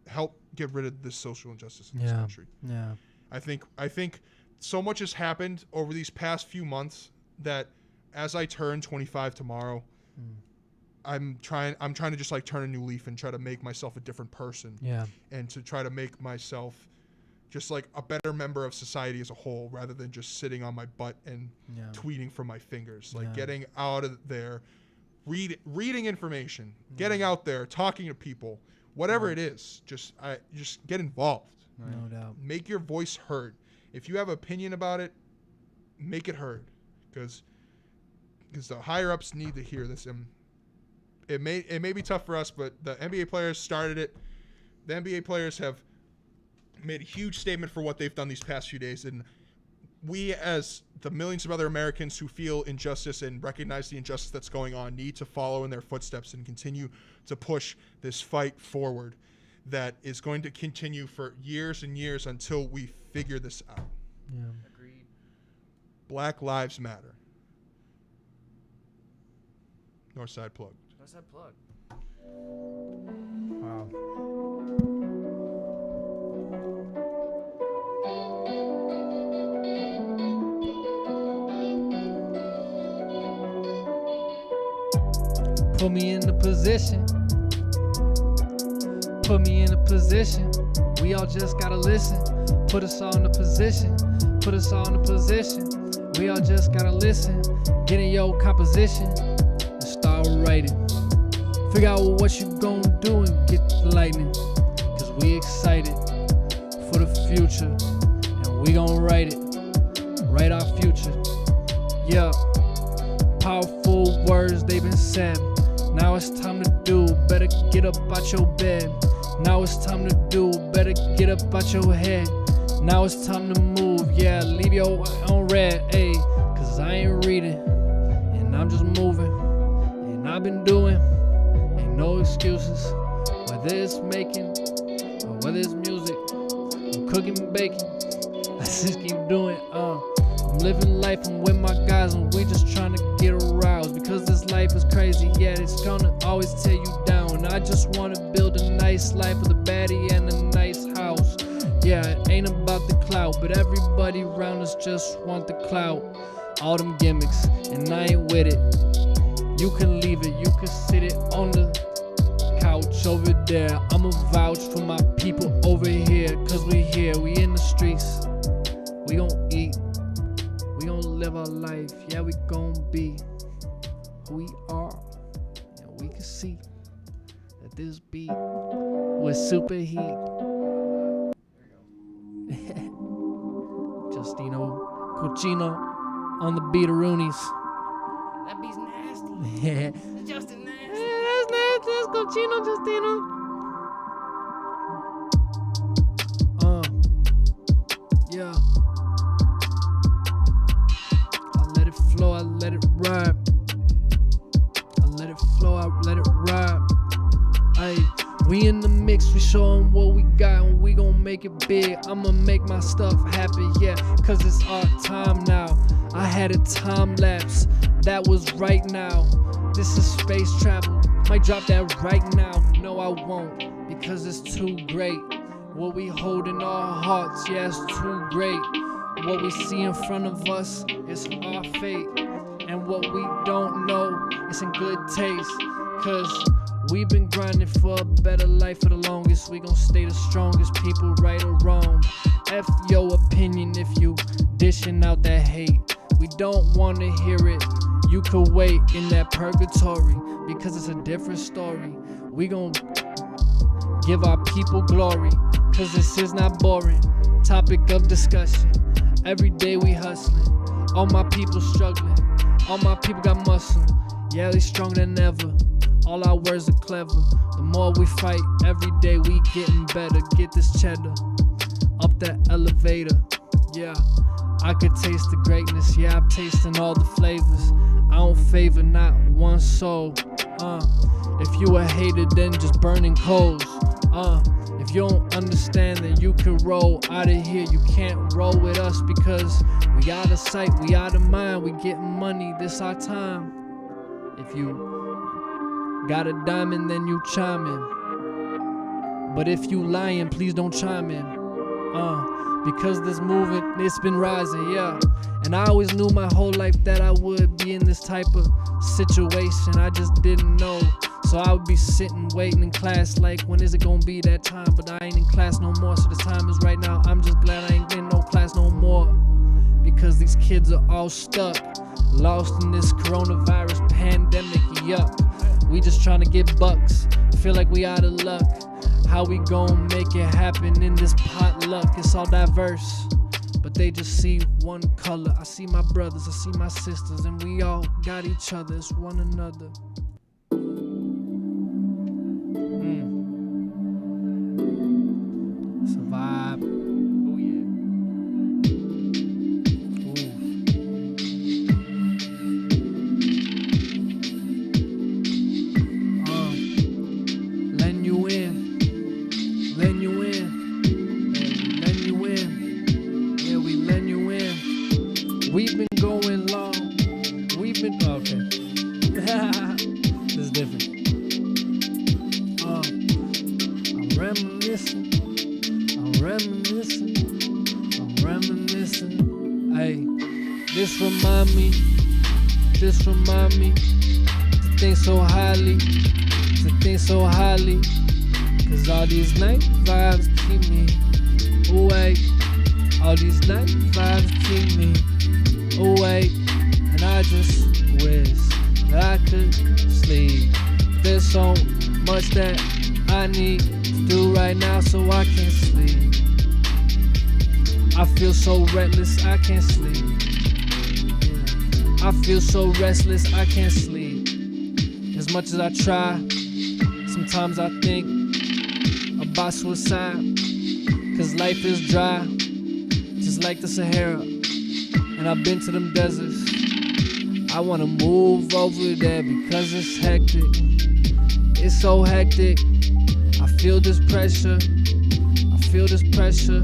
help get rid of this social injustice in this country. Yeah. I think so much has happened over these past few months that as I turn 25 tomorrow, I'm trying to just like turn a new leaf and try to make myself a different person. Yeah. And to try to make myself just like a better member of society as a whole, rather than just sitting on my butt and tweeting from my fingers. Like getting out of there, reading information, getting out there, talking to people, whatever it is. Just get involved. Right. No doubt. Make your voice heard. If you have an opinion about it, make it heard, because the higher ups need to hear this. And it may be tough for us, but the NBA players started it. The NBA players have made a huge statement for what they've done these past few days, and we, as the millions of other Americans who feel injustice and recognize the injustice that's going on, need to follow in their footsteps and continue to push this fight forward that is going to continue for years and years until we figure this out. Yeah. Agreed. Black Lives Matter. Northside plug. Northside plug. Wow. Put me in the position. Put me in a position. We all just gotta listen. Put us all in a position. Put us all in a position. We all just gotta listen. Get in your composition and start writing. Figure out what you gon' do and get the lightning. Cause we excited for the future. And we gon' write it. Write our future. Yeah. Powerful words, they've been said. Now it's time to do, better get up out your bed. Now it's time to do, better get up out your head. Now it's time to move, yeah, leave your eye on red, ayy. Cause I ain't reading, and I'm just moving. And I've been doing, ain't no excuses. Whether it's making, or whether it's music, or cooking and baking, I just keep doing, I'm living life, I'm with my guys, and we just trying to get aroused. Because this life is crazy, yeah, it's gonna always tear you down. I just wanna build a nice life with a baddie and a nice house. Yeah, it ain't about the clout, but everybody around us just want the clout. All them gimmicks, and I ain't with it. You can leave it, you can sit it on the couch over there. I'ma vouch for my people over here, cause we here, we in the streets. We gon' eat, we gon' live our life, yeah, we gon' be who we are. And we can see that this beat was super heat. Justino Cochino on the beat-a-roonies. That beat's nasty. Yeah. It's Justin nasty. That's nasty. That's Cochino, Justino. Yeah. I let it flow, I let it ride. I let it flow, I let it ride. Ayy. We in the mix, we showing what we got, and we gon' make it big. I'ma make my stuff happen, yeah, cause it's our time now. I had a time lapse, that was right now. This is space travel, might drop that right now. No, I won't, because it's too great. What we hold in our hearts, yeah, it's too great. What we see in front of us is our fate. And what we don't know, it's in good taste. Cause we've been grinding for a better life for the longest. We gon' stay the strongest, people, right or wrong. F your opinion if you dishing out that hate. We don't wanna hear it. You could wait in that purgatory, because it's a different story. We gon' give our people glory, cause this is not boring. Topic of discussion. Every day we hustling. All my people struggling. All my people got muscle. Yeah, they stronger than ever. All our words are clever. The more we fight, every day we getting better. Get this cheddar up that elevator. Yeah, I could taste the greatness. Yeah, I'm tasting all the flavors. I don't favor not one soul. If you a hater, then just burning coals. If you don't understand, then you can roll out of here. You can't roll with us because we out of sight, we out of mind. We getting money, this our time. If you got a diamond, then you chime in. But if you lying, please don't chime in. Because this movement, it's been rising, yeah. And I always knew my whole life that I would be in this type of situation. I just didn't know. So I would be sitting, waiting in class like, when is it gonna be that time? But I ain't in class no more, so the time is right now. I'm just glad I ain't in no class no more. Because these kids are all stuck, lost in this coronavirus pandemic, yuck. We just trying to get bucks, feel like we out of luck. How we gon' make it happen in this potluck? It's all diverse, but they just see one color. I see my brothers, I see my sisters, and we all got each other, it's one another. It's a vibe. Oh yeah. Letting you in. Letting you in. Letting you in. Yeah, we letting you in. We've been going long. We've been okay. This is different. I'm reminiscing. I'm reminiscing. I'm reminiscing. Hey, this remind me. This remind me to think so highly. To think so highly. Cause all these night vibes keep me awake. All these night vibes keep me awake. And I just wish that I could sleep. There's so much that I need to do right now, so I can't sleep. I feel so reckless, I can't sleep. I feel so restless, I can't sleep. As much as I try, sometimes I think about suicide. Cause life is dry, just like the Sahara. And I've been to them deserts. I wanna move over there because it's hectic. It's so hectic. I feel this pressure. I feel this pressure.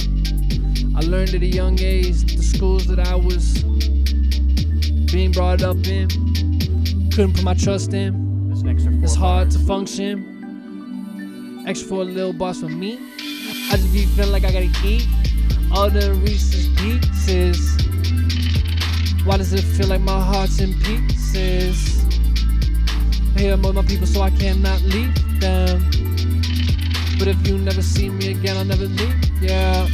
I learned at a young age the schools that I was being brought up in, couldn't put my trust in. There's an extra 4 It's hard bars. to function. Extra for a little boss for me. I just be feeling like I gotta eat all the Reese's Pieces. Why does it feel like my heart's in pieces? I hear more of my people, so I cannot leave them. But if you never see me again, I'll never leave. Yeah.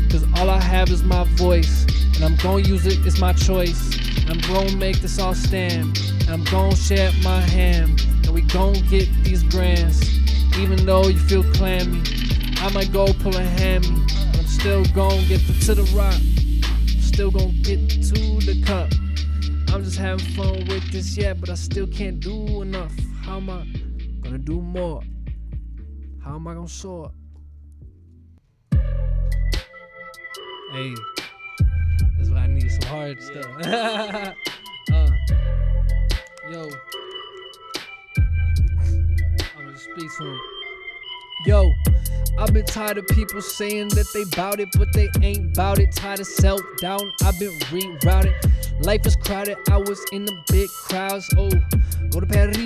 Cause all I have is my voice, and I'm gonna use it, it's my choice. And I'm gonna make this all stand, and I'm gonna share my hand, and we gonna get these grands. Even though you feel clammy, I might go pull a hammy, but I'm still gonna get to the rock. Still gonna get to the cup. I'm just having fun with this, yeah, but I still can't do enough. How am I gonna do more? How am I gonna soar? Hey, this is why I need some hard stuff. Yo, I'm gonna speak to him. Yo, I've been tired of people saying that they bout it, but they ain't bout it. Tired of self-doubt, I've been rerouted. Life is crowded, I was in the big crowds. Oh, go to Paris.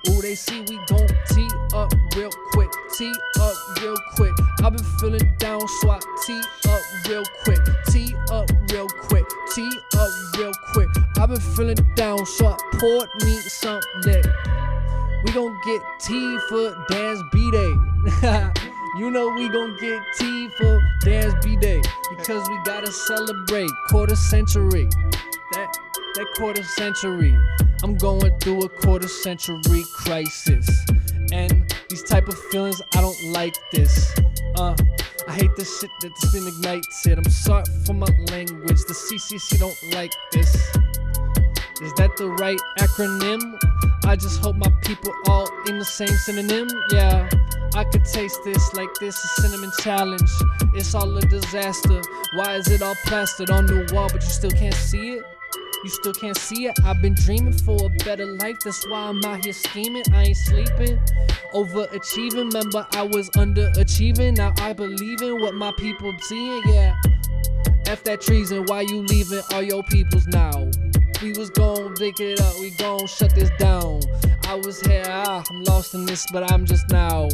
Ooh, they see we gon' tee up real quick. Tee up real quick. I've been feeling down, so I tee up real quick. Tee up real quick. Tee up real quick. I've been feeling down, so I poured me some lit. We gon' get tea for Dan's B-Day. You know we gon' get tea for Dan's B-Day. Because we gotta celebrate quarter century. That quarter century. I'm going through a quarter century crisis. And these type of feelings, I don't like this. I hate the shit that the spin ignites it. I'm sorry for my language. The CCC don't like this. Is that the right acronym? I just hope my people all in the same synonym. Yeah, I could taste this like this a cinnamon challenge. It's all a disaster. Why is it all plastered on the wall, but you still can't see it? You still can't see it? I've been dreaming for a better life. That's why I'm out here scheming. I ain't sleeping. Overachieving. Remember I was underachieving. Now I believe in what my people seeing. Yeah. F that treason. Why you leaving all your peoples now? We was gon' dig it up, we gon' shut this down. I was here, I'm lost in this, but I'm just now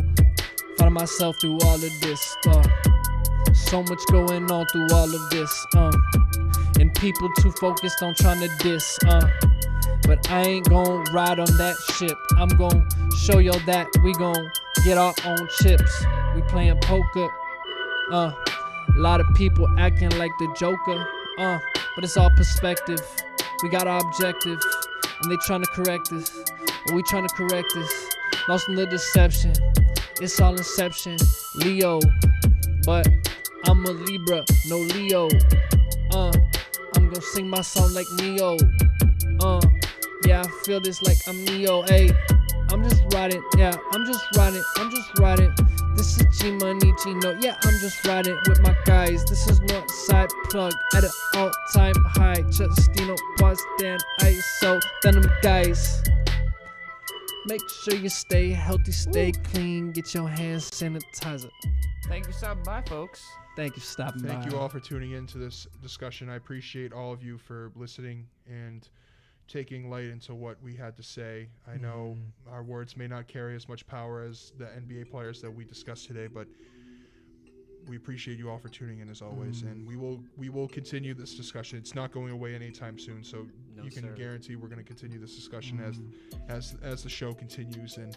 finding myself through all of this. So much going on through all of this. And people too focused on trying to diss. But I ain't gon' ride on that ship. I'm gon' show y'all that we gon' get our own chips. We playing poker. A lot of people acting like the Joker. But it's all perspective. We got our objective, and they trying to correct us. But we trying to correct this. Lost in the deception. It's all inception. Leo, but I'm a Libra, no Leo. I'm gonna sing my song like Neo. Yeah, I feel this like I'm Neo. Hey, I'm just riding. Yeah, I'm just riding. This is G Money Gino. Yeah, I'm just riding with my guys. This is Northside plug at an all-time high. Justino, Boston, ISO, Denim guys. Make sure you stay healthy, stay clean. Get your hands sanitizer. Thank you for stopping by, folks. Thank you for stopping by. Thank you all for tuning into this discussion. I appreciate all of you for listening and taking light into what we had to say. I know our words may not carry as much power as the NBA players that we discussed today, but we appreciate you all for tuning in as always, and we will continue this discussion. It's not going away anytime soon, so No, you can sir. guarantee we're going to continue this discussion as the show continues, and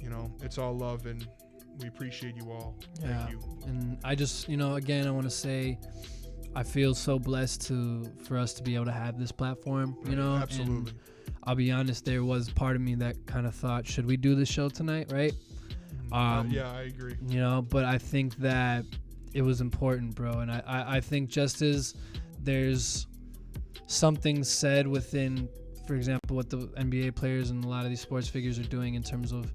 you know, it's all love, and we appreciate you all. Yeah. Thank you. And I just, again, I want to say I feel so blessed for us to be able to have this platform, Absolutely. And I'll be honest, there was part of me that kind of thought, should we do the show tonight, right? Yeah, I agree. But I think that it was important, bro. And I think just as there's something said within for example, what the NBA players and a lot of these sports figures are doing in terms of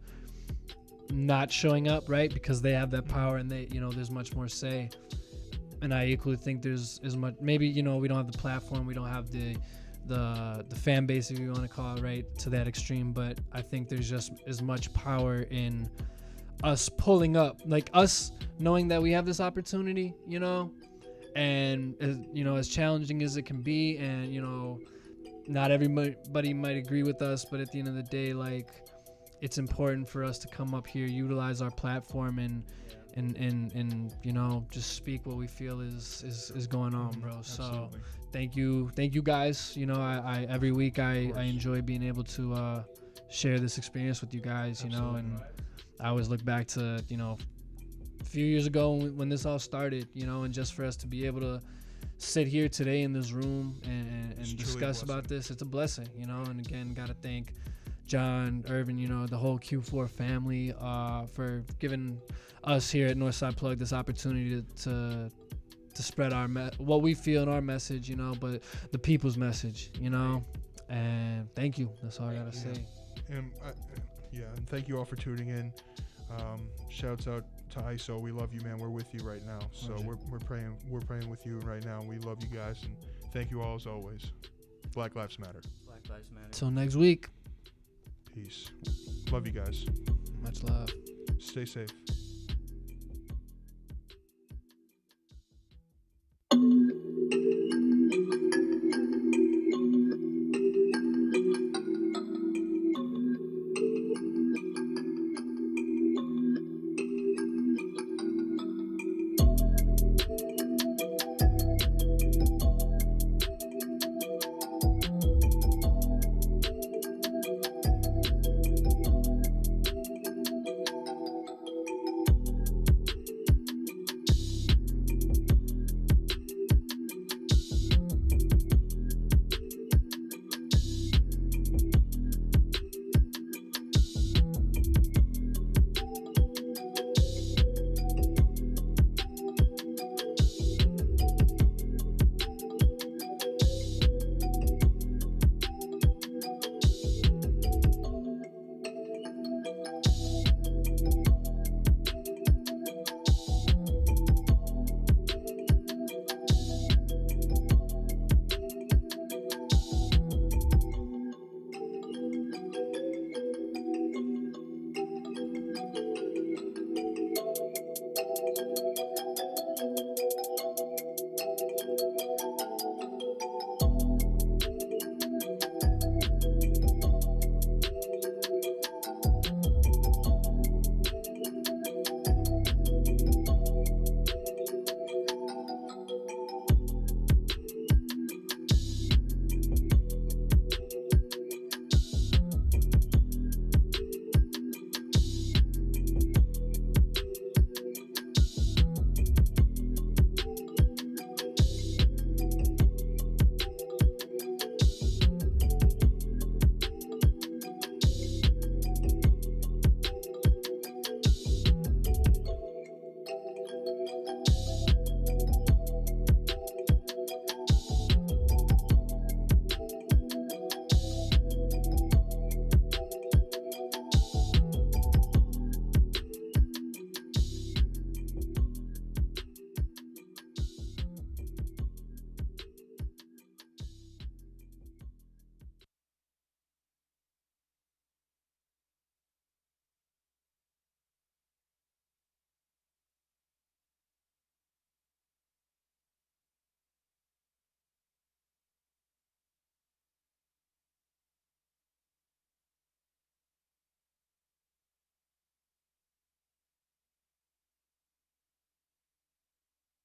not showing up, right? Because they have that power and they, there's much more say. And I equally think there's as much, maybe, we don't have the platform, we don't have the fan base, if you want to call it, right, to that extreme, but I think there's just as much power in us pulling up, like us knowing that we have this opportunity, and as challenging as it can be, and not everybody might agree with us, but at the end of the day, like, it's important for us to come up here, utilize our platform, and just speak what we feel is going on, bro. Absolutely. So thank you guys. I every week I enjoy being able to share this experience with you guys, Absolutely. and I always look back to a few years ago when this all started, and just for us to be able to sit here today in this room and discuss about this, it's a blessing, and again, gotta thank John, Irvin, the whole Q4 family for giving us here at Northside Plug this opportunity to spread our what we feel in our message, but the people's message, and thank you. That's all I gotta say. And and thank you all for tuning in. Shouts out to ISO. We love you, man. We're with you right now. So we're praying with you right now. We love you guys, and thank you all as always. Black Lives Matter. Black Lives Matter. Till next week. Peace. Love you guys. Much love. Stay safe.